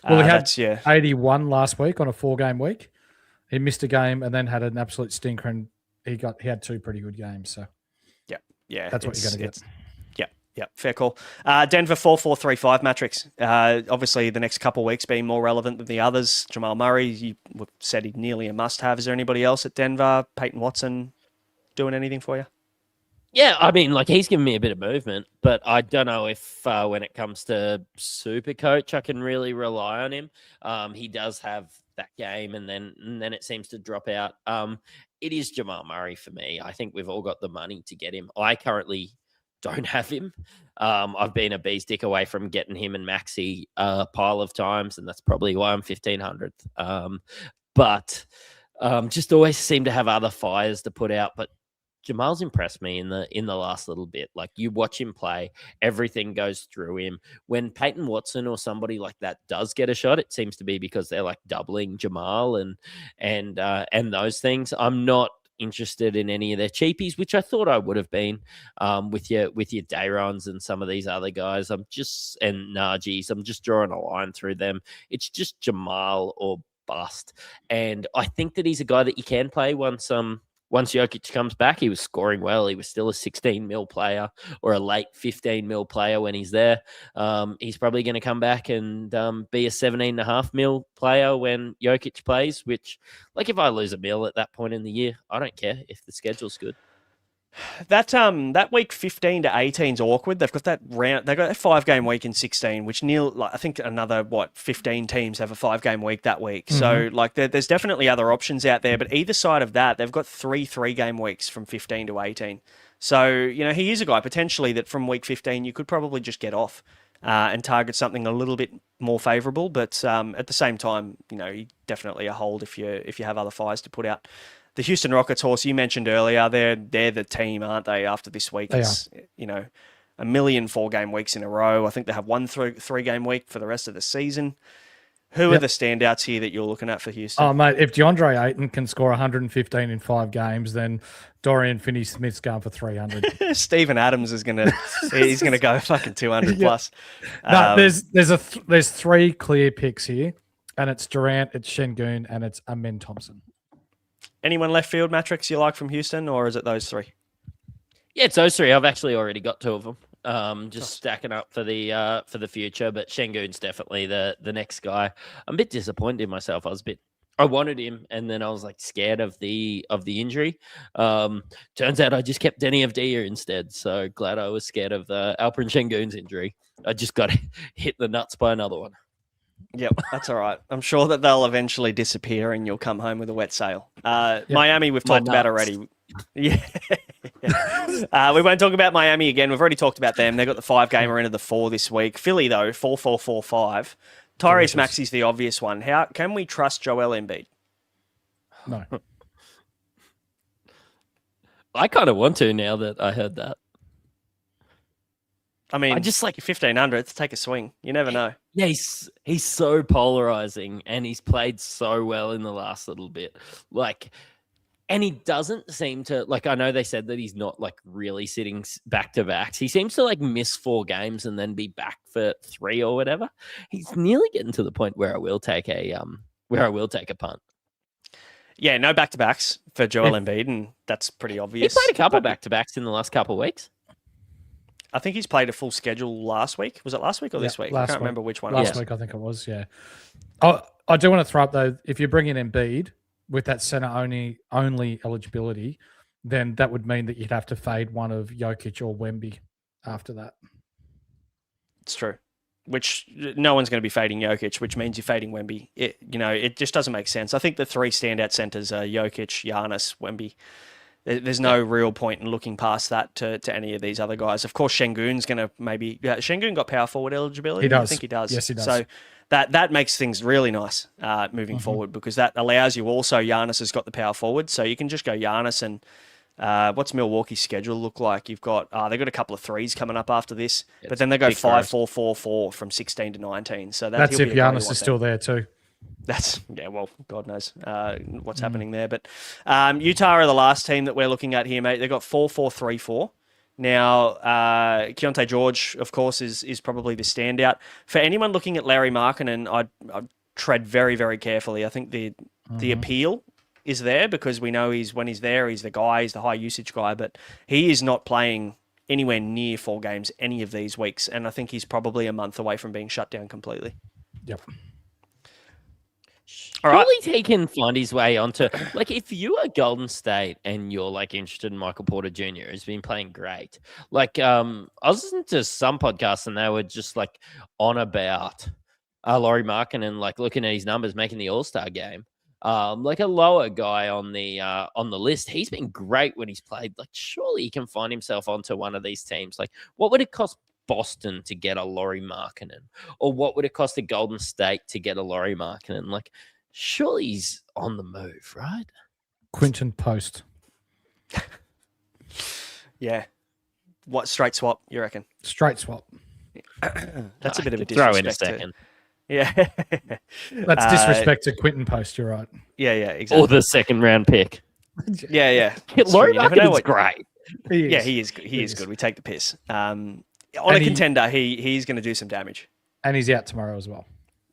he had 81 last week on a 4-game week. He missed a game and then had an absolute stinker, and he had 2 pretty good games. So, yeah, that's what you're going to get. Yeah, fair call. Denver 4-4-3-5 matrix. Obviously, the next couple of weeks being more relevant than the others. Jamal Murray, you said he's nearly a must-have. Is there anybody else at Denver? Peyton Watson doing anything for you? Yeah, I mean, like he's given me a bit of movement, but I don't know if when it comes to SuperCoach, I can really rely on him. He does have that game, and then it seems to drop out. It is Jamal Murray for me. I think we've all got the money to get him. I currently don't have him. I've been a bee's dick away from getting him and Maxey a pile of times, and that's probably why I'm 1500th. But just always seem to have other fires to put out. But Jamal's impressed me in the last little bit. Like you watch him play, everything goes through him. When Peyton Watson or somebody like that does get a shot, it seems to be because they're like doubling Jamal and those things. I'm not interested in any of their cheapies, which I thought I would have been with your Dayrons and some of these other guys. And Najis. I'm just drawing a line through them. It's just Jamal or bust. And I think that he's a guy that you can play once Jokic comes back. He was scoring well. He was still a 16 mil player or a late 15 mil player when he's there. He's probably going to come back and be a 17.5 mil player when Jokic plays, which, like, if I lose a mil at that point in the year, I don't care if the schedule's good. That week 15 to 18 is awkward. They've got that round. They've got a 5-game week in 16, which I think another 15 teams have a 5-game week that week. So like there's definitely other options out there. But either side of that, they've got 3-game weeks from 15 to 18. So he is a guy potentially that from week 15 you could probably just get off and target something a little bit more favourable. But at the same time, he definitely a hold if you have other fires to put out. The Houston Rockets, horse you mentioned earlier, they're the team, aren't they? After this week, it's a million 4-game weeks in a row. I think they have 1 3-game week for the rest of the season. Who are the standouts here that you're looking at for Houston? Oh mate, if DeAndre Ayton can score 115 in 5 games, then Dorian Finney-Smith's going for 300. Steven Adams is gonna go fucking 200 plus. No, there's 3 clear picks here, and it's Durant, it's Şengün, and it's Amen Thompson. Anyone left field matrix you like from Houston, or is it those 3? Yeah, it's those 3. I've actually already got 2 of them. Just stacking up for the future. But Şengün's definitely the next guy. I'm a bit disappointed in myself. I wanted him, and then I was like scared of the injury. Turns out I just kept Deni Avdija instead. So glad I was scared of Alperen Şengün's injury. I just got hit the nuts by another one. Yep, that's all right. I'm sure that they'll eventually disappear and you'll come home with a wet sail. Miami, we've talked about already. Yeah. We won't talk about Miami again. We've already talked about them. They've got the 5-gamer into the 4 this week. Philly, though, 4-4-4-5. Tyrese Maxey's the obvious one. How can we trust Joel Embiid? No. I kind of want to now that I heard that. I mean, I just like 1500. Take a swing. You never know. Yeah, he's so polarizing, and he's played so well in the last little bit. And he doesn't seem to I know they said that he's not really sitting back to backs. He seems to miss 4 games and then be back for 3 or whatever. He's nearly getting to the point where I will take a punt. Yeah, no back to backs for Joel Embiid, and that's pretty obvious. He played a couple back to backs in the last couple of weeks. I think he's played a full schedule last week. Was it last week or this week? I can't remember which one. Last week, I think it was, yeah. I do want to throw up, though, if you bring in Embiid with that center only eligibility, then that would mean that you'd have to fade one of Jokic or Wemby after that. It's true. Which no one's going to be fading Jokic, which means you're fading Wemby. It just doesn't make sense. I think the 3 standout centers are Jokic, Giannis, Wemby. There's no real point in looking past that to any of these other guys. Of course, Şengün's going to maybe... Şengün got power forward eligibility? He does. I think he does. Yes, he does. So that makes things really nice moving forward, because that allows you also... Giannis has got the power forward, so you can just go Giannis and... what's Milwaukee's schedule look like? You've got... they've got a couple of threes coming up after this, but then they go 5-4-4-4 from 16 to 19. So that's if Giannis is still there too. That's, well, God knows what's happening there. But Utah are the last team that we're looking at here, mate. They've got 4-4-3-4. Now, Keyonte George, of course, is probably the standout. For anyone looking at Lauri Markkanen, I'd tread very, very carefully. I think the appeal is there, because we know when he's there, he's the guy, he's the high usage guy, but he is not playing anywhere near 4 games any of these weeks, and I think he's probably a month away from being shut down completely. Yep. Surely he can find his way onto, like, if you are Golden State and you're like interested in Michael Porter Jr., who's been playing great. Like, I was listening to some podcasts and they were just like on about Lauri Markkanen, like looking at his numbers, making the All-Star game. Like a lower guy on the list. He's been great when he's played. Like, surely he can find himself onto one of these teams. Like, what would it cost Boston to get a Lauri Markkanen? Or what would it cost a Golden State to get a Lauri Markkanen? Like, surely he's on the move, right? Quinton Post. Yeah. What, straight swap, you reckon? Straight swap. That's a bit of a disrespect. Throw in a second. Yeah. That's disrespect to Quinton Post, you're right. Yeah, exactly. Or the second round pick. Yeah. Lauri Markkanen's great. He is good. We take the piss. On a contender, he's going to do some damage. And he's out tomorrow as well.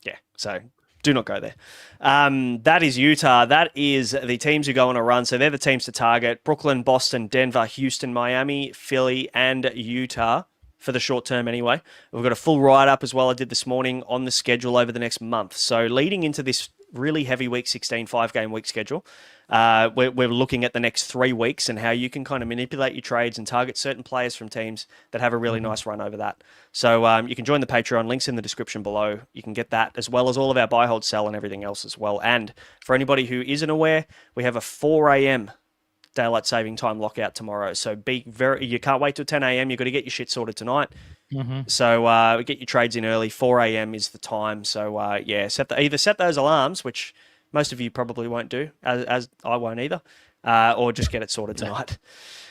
Yeah, so do not go there. That is Utah. That is the teams who go on a run. So they're the teams to target: Brooklyn, Boston, Denver, Houston, Miami, Philly, and Utah for the short term anyway. We've got a full write-up as well I did this morning on the schedule over the next month. So leading into this really heavy Week 16 5-game week schedule, we're looking at the next 3 weeks and how you can kind of manipulate your trades and target certain players from teams that have a really nice run over that. So you can join the Patreon, links in the description below. You can get that as well as all of our buy, hold, sell and everything else as well. And for anybody who isn't aware, we have a 4 a.m. daylight saving time lockout tomorrow. So you can't wait till 10 a.m. You've got to get your shit sorted tonight. So get your trades in early. 4 a.m. is the time. So either set those alarms, which most of you probably won't do, as I won't either, or just get it sorted tonight.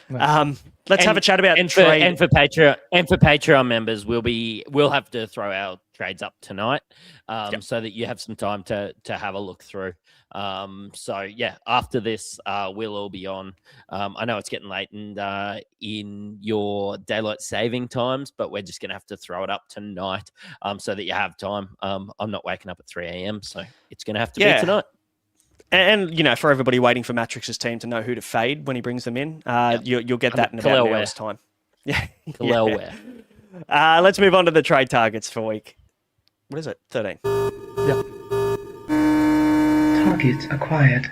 Let's have a chat about trade. And for Patreon members, we'll have to throw our trades up tonight, so that you have some time to have a look through. So yeah, after this, we'll all be on. I know it's getting late and in your daylight saving times, but we're just gonna have to throw it up tonight, so that you have time. I'm not waking up at 3 a.m, so it's gonna have to be tonight. And for everybody waiting for Matrix's team to know who to fade when he brings them in, you'll get that in about an hour's time. Yeah. Let's move on to the trade targets for week. What is it? 13. Yep. Targets acquired.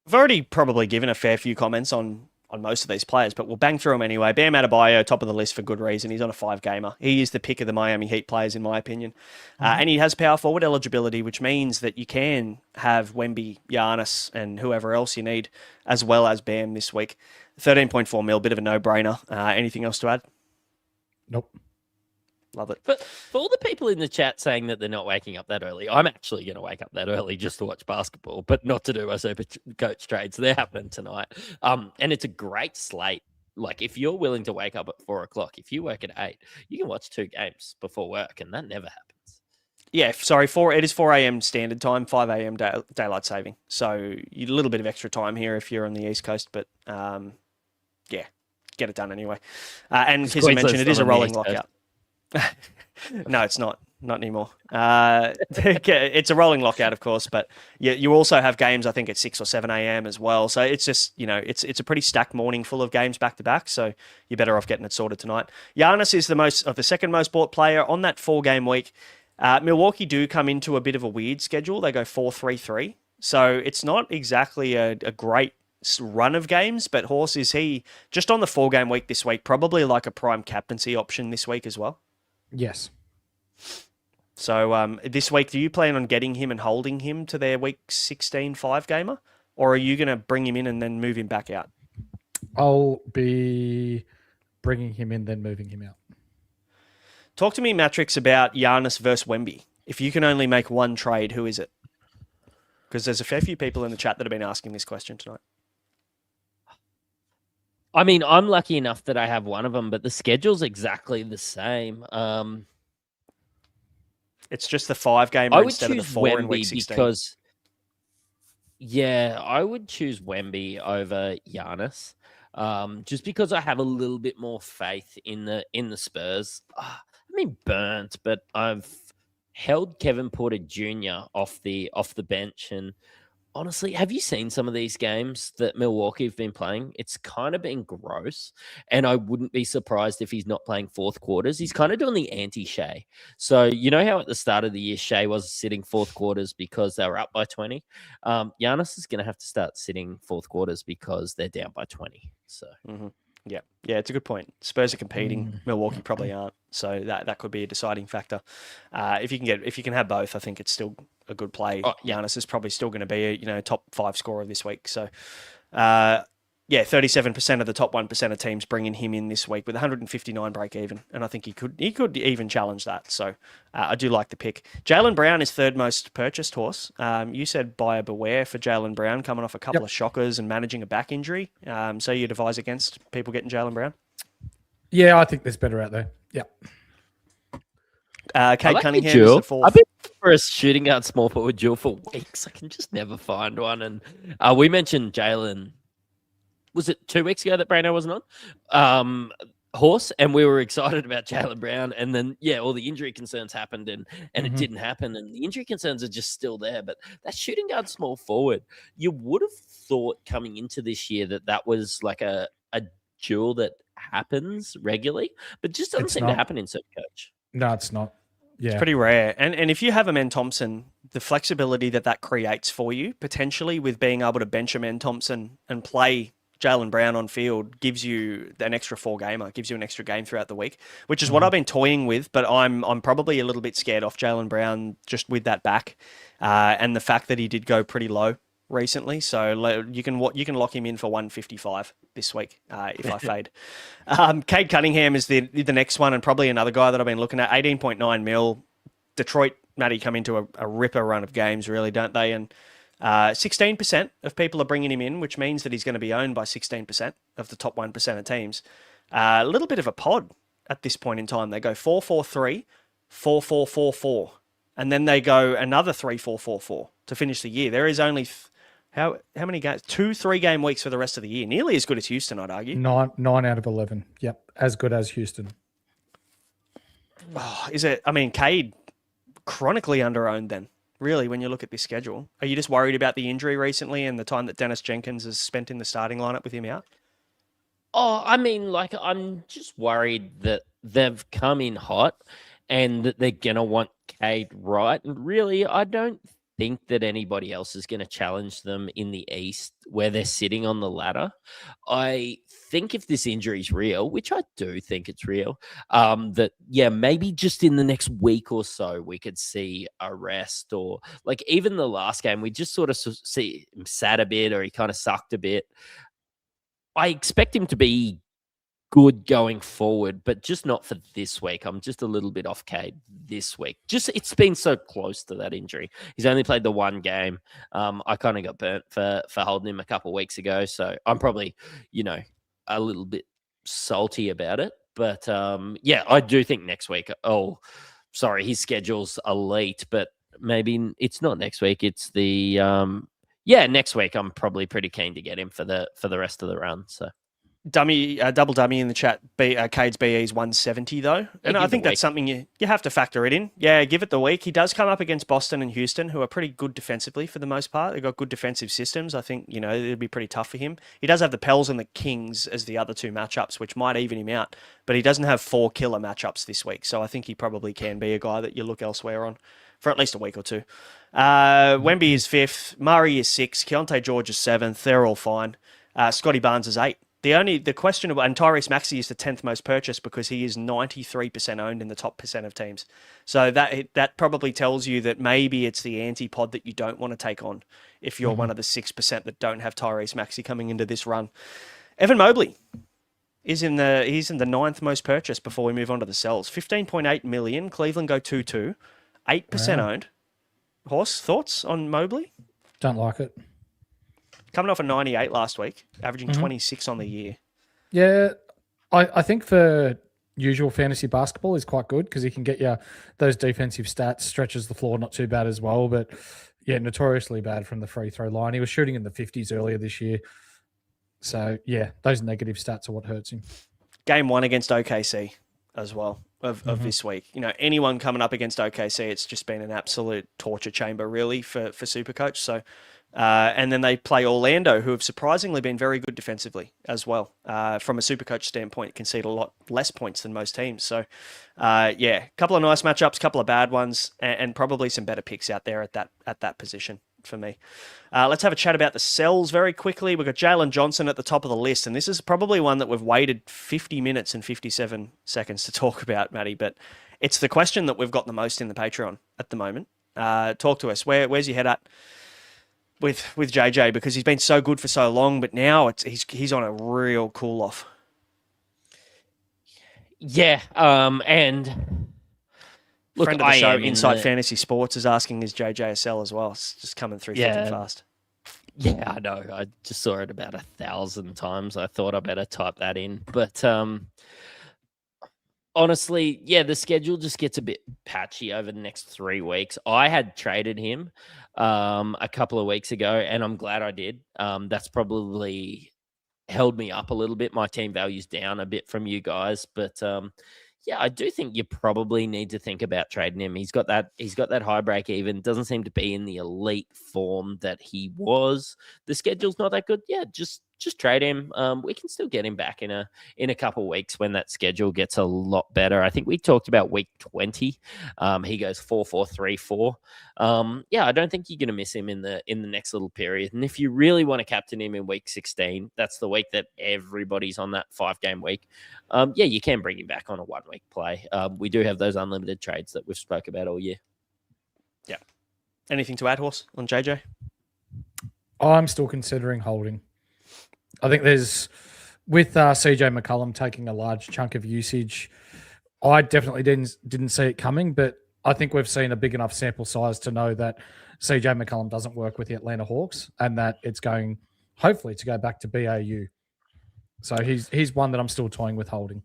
I've already probably given a fair few comments on most of these players, but we'll bang through them anyway. Bam Adebayo, top of the list for good reason. He's on a 5-gamer. He is the pick of the Miami Heat players, in my opinion. And he has power forward eligibility, which means that you can have Wemby, Giannis, and whoever else you need, as well as Bam this week. 13.4 mil, bit of a no-brainer. Anything else to add? Nope. Love it. But for all the people in the chat saying that they're not waking up that early, I'm actually going to wake up that early just to watch basketball, but not to do our SuperCoach trades. They're happening tonight. And it's a great slate. Like, if you're willing to wake up at 4 o'clock, if you work at 8, you can watch 2 games before work, and that never happens. Yeah, sorry, it is 4 a.m. standard time, 5 a.m. daylight saving. So a little bit of extra time here if you're on the East Coast, but get it done anyway. And as you mentioned, it is a rolling lockout. No, it's not anymore. It's a rolling lockout, of course, but you also have games, I think, at 6 or 7 a.m. as well. So it's just, it's a pretty stacked morning full of games back to back. So you're better off getting it sorted tonight. Giannis is the second most bought player on that 4-game week. Milwaukee do come into a bit of a weird schedule. They go 4-3-3. So it's not exactly a great run of games, but Horse, is he just on the 4-game week this week, probably like a prime captaincy option this week as well? Yes. So this week, do you plan on getting him and holding him to their week 16 5-gamer? or are you going to bring him in and then move him back out? I'll be bringing him in, then moving him out. Talk to me, Matrix, about Giannis versus Wemby. If you can only make one trade, who is it? Because there's a fair few people in the chat that have been asking this question tonight. I mean, I'm lucky enough that I have one of them, but the schedule's exactly the same. It's just the 5-gamer I would instead of the choose 4 in week Wemby 16. because, yeah, I would choose Wemby over Giannis, just because I have a little bit more faith in the Spurs. I mean, burnt, but I've held Kevin Porter Jr. off the bench, and honestly, have you seen some of these games that Milwaukee have been playing? It's kind of been gross, and I wouldn't be surprised if he's not playing fourth quarters. He's kind of doing the anti-Shea. So you know how at the start of the year, Shea was sitting fourth quarters because they were up by 20? Giannis is going to have to start sitting fourth quarters because they're down by 20. So Yeah, it's a good point. Spurs are competing. Milwaukee probably aren't. So that could be a deciding factor. If you can have both, I think it's still a good play. Giannis is probably still going to be a top 5 scorer this week. So 37% of the top 1% of teams bringing him in this week with 159 break even, and I think he could even challenge that. So I do like the pick. Jaylen Brown is third most purchased horse. You said buyer beware for Jaylen Brown coming off a couple of shockers and managing a back injury. So you'd advise against people getting Jaylen Brown? Yeah, I think there's better out there. Yeah. Cade Cunningham is the fourth. I've been for a shooting guard small forward duel for weeks. I can just never find one. And we mentioned Jalen. Was it 2 weeks ago that Brano wasn't on? Horse, and we were excited about Jaylen Brown, and then all the injury concerns happened, and it didn't happen, and the injury concerns are just still there. But that shooting guard small forward, you would have thought coming into this year that was like a duel that happens regularly, but just doesn't seem to happen in SuperCoach. No, it's not. Yeah, it's pretty rare. And if you have Amen Thompson, the flexibility that creates for you, potentially with being able to bench Amen Thompson and play Jaylen Brown on field, gives you an extra 4-gamer, gives you an extra game throughout the week, which is what I've been toying with. But I'm probably a little bit scared off Jaylen Brown just with that back, and the fact that he did go pretty low recently. So you can lock him in for 155 this week if I fade. Cade Cunningham is the next one, and probably another guy that I've been looking at. 18.9 mil. Detroit, Matty, come into a ripper run of games, really, don't they? And 16% of people are bringing him in, which means that he's going to be owned by 16% of the top 1% of teams. A little bit of a pod at this point in time. They go 4-4-3, 4-4-4-4, and then they go another 3-4-4-4 to finish the year. There is only how many games? 2-3 game weeks for the rest of the year. Nearly as good as Houston, I'd argue. 9 out of 11. Yep, as good as Houston. Oh, is it? I mean, Cade chronically under-owned then. Really, when you look at this schedule, are you just worried about the injury recently and the time that Dennis Jenkins has spent in the starting lineup with him out? Oh, I mean, I'm just worried that they've come in hot and that they're going to want Cade right. And really, I don't think that anybody else is going to challenge them in the East where they're sitting on the ladder. I think if this injury is real, which I do think it's real, maybe just in the next week or so we could see a rest, or like even the last game we just sort of see him sat a bit, or he kind of sucked a bit. I expect him to be good going forward, but just not for this week. I'm just a little bit off Cade this week. Just it's been so close to that injury. He's only played the one game. I kind of got burnt for holding him a couple of weeks ago, so I'm probably a little bit salty about it. But I do think next week. Oh, sorry, his schedule's elite, but maybe it's not next week. It's the next week. I'm probably pretty keen to get him for the rest of the run. So. Double dummy in the chat. Cade's BE is 170 though, and I think that's something you have to factor it in. Yeah, give it the week. He does come up against Boston and Houston, who are pretty good defensively for the most part. They've got good defensive systems. I think it'd be pretty tough for him. He does have the Pels and the Kings as the other two matchups, which might even him out. But he doesn't have 4 killer matchups this week, so I think he probably can be a guy that you look elsewhere on for at least a week or two. Wemby is 5th, Murray is 6th, Keyonte George is 7th. They're all fine. Scotty Barnes is 8th. The questionable, and Tyrese Maxey is the 10th most purchased because he is 93% owned in the top percent of teams. So that probably tells you that maybe it's the anti-pod that you don't want to take on if you're one of the 6% that don't have Tyrese Maxey coming into this run. Evan Mobley he's in the 9th most purchased before we move on to the sells. 15.8 million. Cleveland go 2-2. 8% owned. Horse, thoughts on Mobley? Don't like it. Coming off a 98 last week, averaging 26 on the year. Yeah, I think for usual fantasy basketball is quite good because he can get you those defensive stats, stretches the floor not too bad as well. But yeah, notoriously bad from the free throw line. He was shooting in the 50s earlier this year. So yeah, those negative stats are what hurts him. Game 1 against OKC as well of this week. You know, anyone coming up against OKC, it's just been an absolute torture chamber really for SuperCoach. So and then they play Orlando, who have surprisingly been very good defensively as well. From a SuperCoach standpoint, concede a lot less points than most teams. So, yeah, a couple of nice matchups, a couple of bad ones, and probably some better picks out there at that position for me. Let's have a chat about the sells very quickly. We've got Jalen Johnson at the top of the list, and this is probably one that we've waited 50 minutes and 57 seconds to talk about, Matty, but it's the question that we've got the most in the Patreon at the moment. Talk to us. Where's your head at with JJ, because he's been so good for so long, but now he's on a real cool off. Yeah, and look, friend of the show, Inside Fantasy Sports, is asking, is JJ a sell as well? It's just coming through fucking fast. Yeah, I know. I just saw it about 1,000 times. I thought I better type that in, but honestly, yeah, the schedule just gets a bit patchy over the next 3 weeks. I had traded him a couple of weeks ago, and I'm glad I did. That's probably held me up a little bit. My team value's down a bit from you guys, but yeah, I do think you probably need to think about trading him. He's got that high break even. Doesn't seem to be in the elite form that he was. The schedule's not that good. Yeah, just trade him. We can still get him back in a couple of weeks when that schedule gets a lot better. I think we talked about week 20. He goes 4-4-3-4. Yeah, I don't think you're going to miss him in the next little period. And if you really want to captain him in week 16, that's the week that everybody's on that 5-game week. Yeah, you can bring him back on a 1-week play. We do have those unlimited trades that we've spoke about all year. Yeah. Anything to add, Horse, on JJ? I'm still considering holding. I think there's, with CJ McCollum taking a large chunk of usage, I definitely didn't see it coming, but I think we've seen a big enough sample size to know that CJ McCollum doesn't work with the Atlanta Hawks and that it's going, hopefully, to go back to BAU. So he's one that I'm still toying with holding.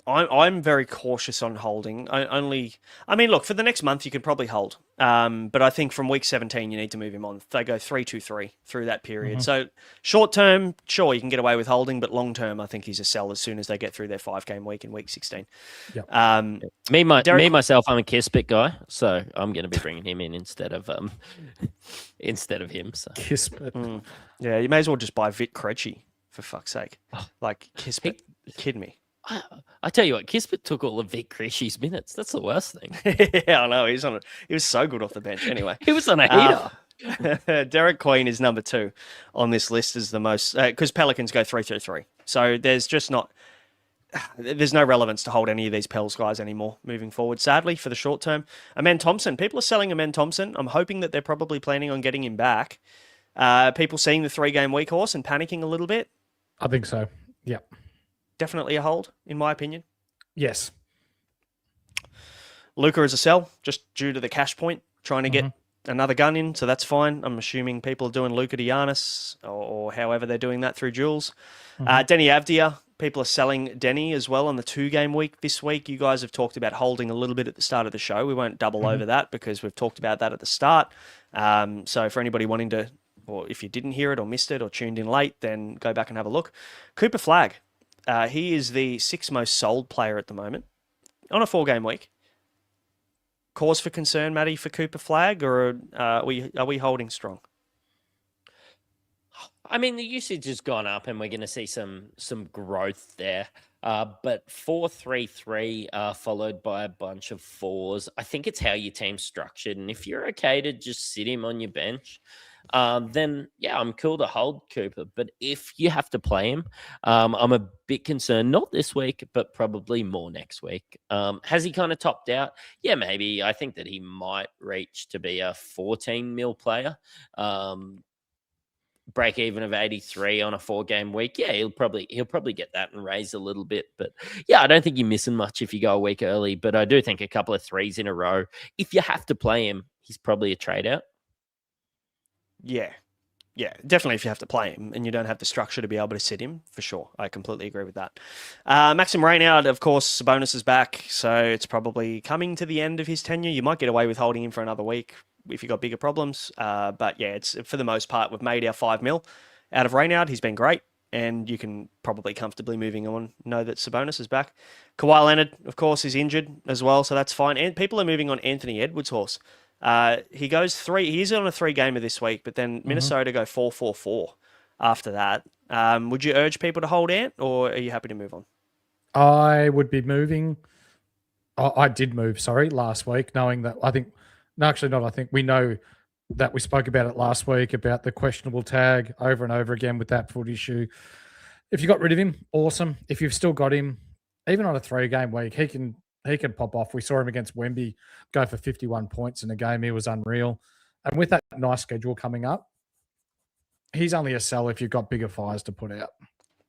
I'm very cautious on holding. I mean, look, for the next month, you could probably hold. But I think from week 17, you need to move him on. They go 3-2-3 through that period. Mm-hmm. So short term, sure, you can get away with holding, but long term, I think he's a sell as soon as they get through their 5-game week in week 16. Yep. Me myself, I'm a Kispert guy, so I'm going to be bringing him in instead of him. So Kispert. Yeah, you may as well just buy Vic Krejci, for fuck's sake. Like, Kispert, kidding me. I tell you what, Kispert took all of Vic Krejci's minutes. That's the worst thing. Yeah, I know. He was so good off the bench. Anyway, he was on a heater. Derek Queen is number 2 on this list as the most, because Pelicans go 3-3-3. So there's no relevance to hold any of these Pels guys anymore moving forward, sadly, for the short term. Amen Thompson. People are selling Amen Thompson. I'm hoping that they're probably planning on getting him back. People seeing the 3-game week, Horse, and panicking a little bit. I think so. Yep. Definitely a hold, in my opinion. Yes. Luka is a sell, just due to the cash point, trying to get another gun in, so that's fine. I'm assuming people are doing Luka to Giannis, or however they're doing that through Jules. Deni Avdija, people are selling Deni as well on the 2-game week this week. You guys have talked about holding a little bit at the start of the show. We won't double over that because we've talked about that at the start. So for anybody wanting to, or if you didn't hear it or missed it or tuned in late, then go back and have a look. Cooper Flagg. He is the 6th most sold player at the moment on a 4-game week. Cause for concern, Matty, for Cooper Flagg, or are we holding strong? I mean, the usage has gone up, and we're going to see some growth there. But 4-3-3 followed by a bunch of 4s. I think it's how your team's structured, and if you're okay to just sit him on your bench, then yeah, I'm cool to hold Cooper. But if you have to play him, I'm a bit concerned, not this week, but probably more next week. Has he kind of topped out? Yeah, maybe. I think that he might reach to be a 14 mil player. Break even of 83 on a 4-game week. Yeah, he'll probably get that and raise a little bit. But yeah, I don't think you're missing much if you go a week early. But I do think a couple of threes in a row, if you have to play him, he's probably a trade out. Yeah. Yeah, definitely if you have to play him and you don't have the structure to be able to sit him, for sure. I completely agree with that. Maxim Reynaud, of course, Sabonis is back, so it's probably coming to the end of his tenure. You might get away with holding him for another week if you've got bigger problems. But yeah, it's for the most part, we've made our 5 mil out of Reynaud. He's been great, and you can probably comfortably moving on know that Sabonis is back. Kawhi Leonard, of course, is injured as well, so that's fine. And people are moving on Anthony Edwards' horse. He goes 3. He's on a 3-gamer this week, but then Minnesota go 4-4-4 after that. Would you urge people to hold Ant, or are you happy to move on? I would be moving. I did move, last week, knowing that we know that we spoke about it last week about the questionable tag over and over again with that foot issue. If you got rid of him, awesome. If you've still got him, even on a 3-game week, he can pop off. We saw him against Wemby go for 51 points in a game. He was unreal. And with that nice schedule coming up, he's only a sell if you've got bigger fires to put out.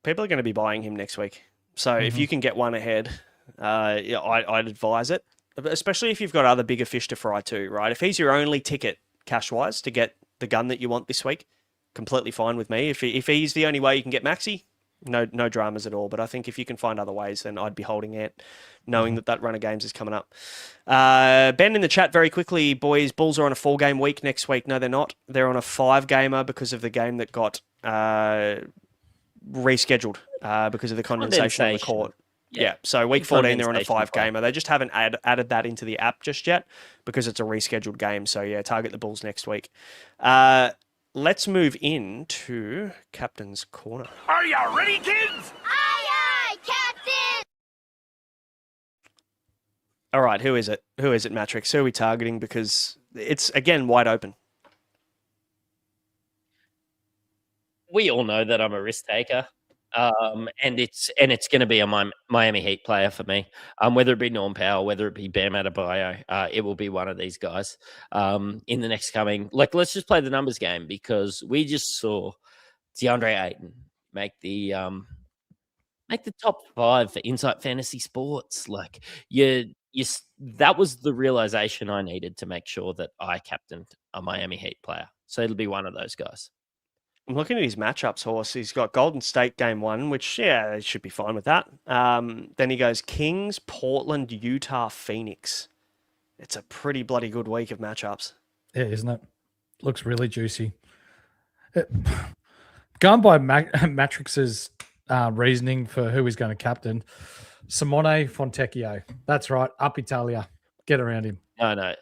People are going to be buying him next week. So if you can get one ahead, I'd advise it, especially if you've got other bigger fish to fry too, right? If he's your only ticket cash-wise to get the gun that you want this week, completely fine with me. If he's the only way you can get Maxey, no dramas at all. But I think if you can find other ways, then I'd be holding Ant, knowing that run of games is coming up. Ben in the chat very quickly, boys, Bulls are on a 4-game week next week. No, they're not. They're on a 5-gamer because of the game that got rescheduled because of the condensation on the court. Yeah, so week 14, they're on a 5-gamer. They just haven't added that into the app just yet because it's a rescheduled game. So yeah, target the Bulls next week. Let's move into Captain's Corner. Are you ready, kids? Aye, Captain! All right, who is it? Who is it, Matrix? Who are we targeting? Because it's, again, wide open. We all know that I'm a risk taker. And it's going to be a Miami Heat player for me. Whether it be Norm Powell, whether it be Bam Adebayo, it will be one of these guys in the next coming. Let's just play the numbers game because we just saw DeAndre Ayton make the top 5 for Insight Fantasy Sports. That was the realization I needed to make sure that I captained a Miami Heat player. So it'll be one of those guys. I'm looking at his matchups, horse. He's got Golden State game 1, which, yeah, he should be fine with that. Then he goes Kings, Portland, Utah, Phoenix. It's a pretty bloody good week of matchups. Yeah, isn't it? Looks really juicy. Going by Matrix's reasoning for who he's going to captain, Simone Fontecchio. That's right. Up Italia. Get around him. No.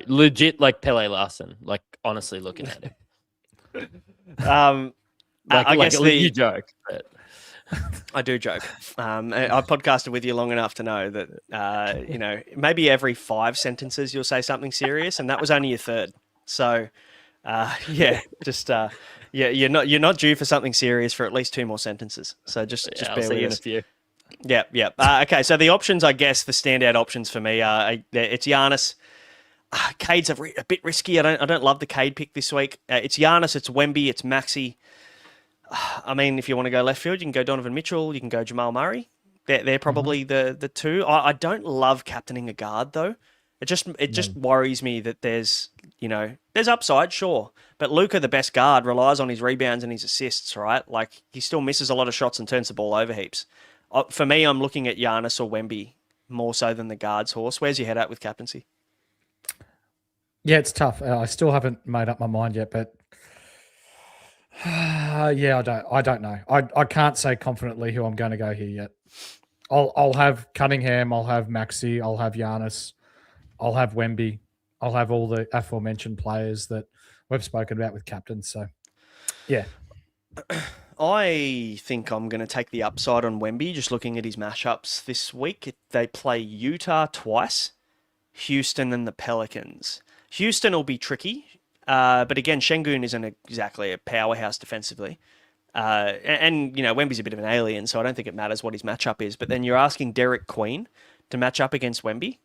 Legit like Pele Larson. Honestly looking at him. I guess you joke, but I do joke. I've podcasted with you long enough to know that maybe every 5 sentences you'll say something serious, and that was only your 3rd. So you're not due for something serious for at least 2 more sentences. So just bear with us. Yeah. Okay, so the options, I guess, the standout options for me are it's Giannis. Cade's a bit risky. I don't love the Cade pick this week. It's Giannis, it's Wemby, it's Maxey. I mean, if you want to go left field, you can go Donovan Mitchell, you can go Jamal Murray. They're probably the 2. I don't love captaining a guard though. It just worries me that there's upside, sure, but Luka, the best guard, relies on his rebounds and his assists, right? He still misses a lot of shots and turns the ball over heaps. For me, I'm looking at Giannis or Wemby more so than the guards, horse. Where's your head at with captaincy? Yeah, it's tough. I still haven't made up my mind yet, but I don't know. I can't say confidently who I'm going to go here yet. I'll have Cunningham, I'll have Maxey, I'll have Giannis, I'll have Wemby, I'll have all the aforementioned players that we've spoken about with captains. So, yeah. I think I'm going to take the upside on Wemby, just looking at his matchups this week. They play Utah twice, Houston and the Pelicans. Houston will be tricky. But again, Şengün isn't exactly a powerhouse defensively. And Wemby's a bit of an alien, so I don't think it matters what his matchup is. But then you're asking Derek Queen to match up against Wemby.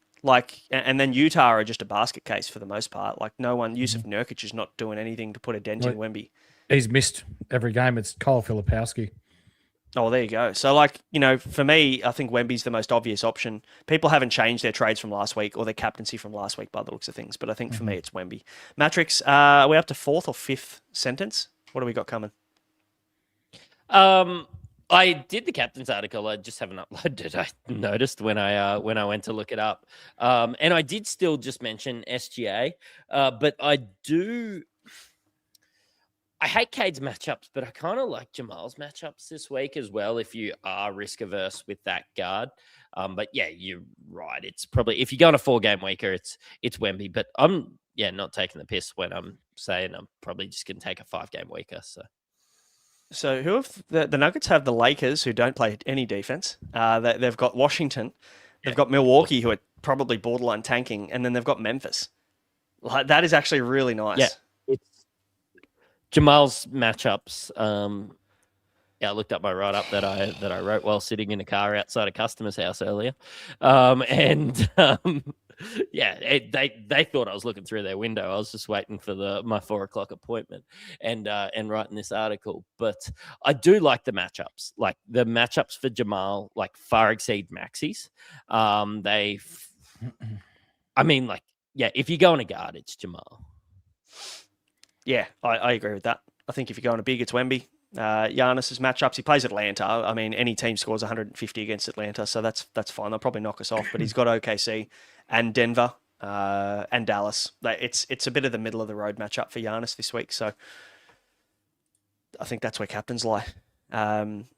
And then Utah are just a basket case for the most part. Like, no one, Yusuf Nurkic is not doing anything to put a dent in Wemby. He's missed every game. It's Kyle Filipowski. Oh, there you go. So, for me, I think Wemby's the most obvious option. People haven't changed their trades from last week or their captaincy from last week by the looks of things. But I think for me, it's Wemby. Matrix, are we up to fourth or fifth sentence? What do we got coming? I did the captain's article. I just haven't uploaded it. I noticed when I went to look it up. And I did still just mention SGA, but I hate Cade's matchups, but I kind of like Jamal's matchups this week as well. If you are risk averse with that guard, but yeah, you're right. It's probably, if you go on a 4-game weeker, it's Wemby. But I'm not taking the piss when I'm saying I'm probably just going to take a 5-game weeker. So who have the Nuggets have the Lakers, who don't play any defense. They've got Washington, they've got Milwaukee, who are probably borderline tanking, and then they've got Memphis. Like, that is actually really nice. Yeah, it's Jamal's matchups. I looked up my write-up that I wrote while sitting in a car outside a customer's house earlier, they thought I was looking through their window. I was just waiting for my 4:00 appointment and writing this article. But I do like the matchups. Like, the matchups for Jamal, far exceed Maxey's. If you go on a guard, it's Jamal. Yeah, I agree with that. I think if you go on a big, it's Wemby. Giannis's matchups, he plays Atlanta. I mean, any team scores 150 against Atlanta, so that's fine. They'll probably knock us off, but he's got OKC and Denver and Dallas. It's a bit of the middle of the road matchup for Giannis this week, so I think that's where captains lie.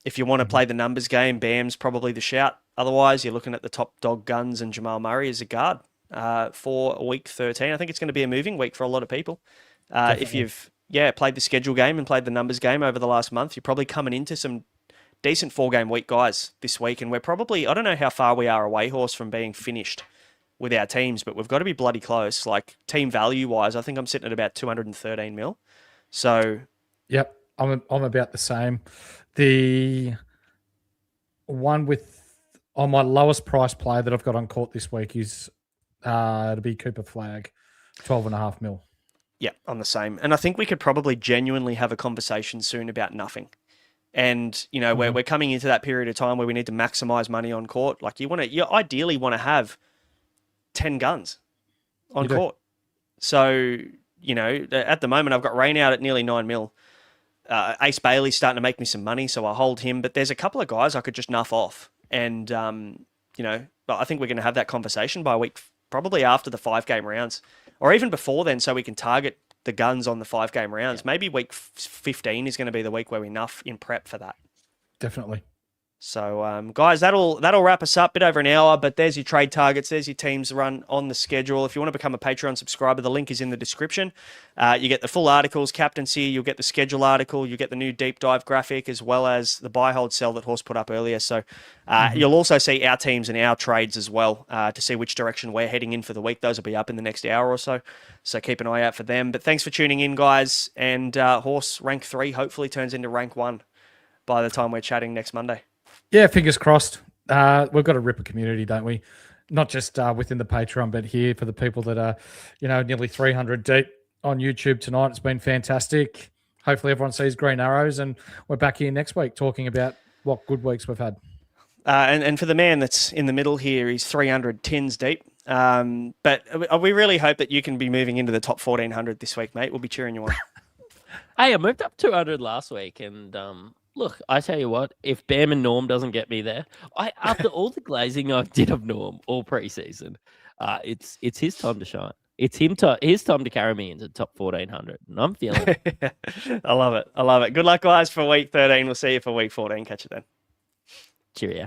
If you want to play the numbers game, Bam's probably the shout. Otherwise, you're looking at the top dog guns and Jamal Murray as a guard for week 13. I think it's going to be a moving week for a lot of people. If you've played the schedule game and played the numbers game over the last month, you're probably coming into some decent 4-game week guys this week. And we're probably, I don't know how far we are away, Horse, from being finished with our teams, but we've got to be bloody close. Like, team value wise, I think I'm sitting at about 213 mil. So, yep, I'm about the same. The one on my lowest price player that I've got on court this week is it'll be Cooper Flagg, 12.5 mil. Yeah, I'm the same. And I think we could probably genuinely have a conversation soon about nothing. And, we're coming into that period of time where we need to maximize money on court. Like, you ideally want to have 10 guns on court. So, at the moment, I've got Rain out at nearly 9 mil. Ace Bailey's starting to make me some money, so I hold him. But there's a couple of guys I could just nuff off. And, but I think we're going to have that conversation by week, probably after the 5-game rounds. Or even before then, so we can target the guns on the 5-game rounds. Yeah. Maybe week 15 is going to be the week where we nuff in prep for that. Definitely. So, guys, that'll wrap us up. Bit over an hour, but there's your trade targets. There's your teams run on the schedule. If you want to become a Patreon subscriber, the link is in the description. You get the full articles, captaincy. You'll get the schedule article. You get the new deep dive graphic, as well as the buy, hold, sell that Horse put up earlier. So you'll also see our teams and our trades as well to see which direction we're heading in for the week. Those will be up in the next hour or so. So keep an eye out for them. But thanks for tuning in, guys. And Horse, rank 3 hopefully turns into rank 1 by the time we're chatting next Monday. Yeah, fingers crossed. We've got a ripper community, don't we? Not just within the Patreon, but here for the people that are, nearly 300 deep on YouTube tonight. It's been fantastic. Hopefully everyone sees green arrows, and we're back here next week talking about what good weeks we've had. And for the man that's in the middle here, he's 300 tins deep. But we really hope that you can be moving into the top 1,400 this week, mate. We'll be cheering you on. Hey, I moved up 200 last week, and look, I tell you what, if Bam and Norm doesn't get me there, after all the glazing I did of Norm all preseason, it's his time to shine. It's his time to carry me into the top 1,400, and I'm feeling it. I love it. Good luck, guys, for week 13. We'll see you for week 14. Catch you then. Cheerio.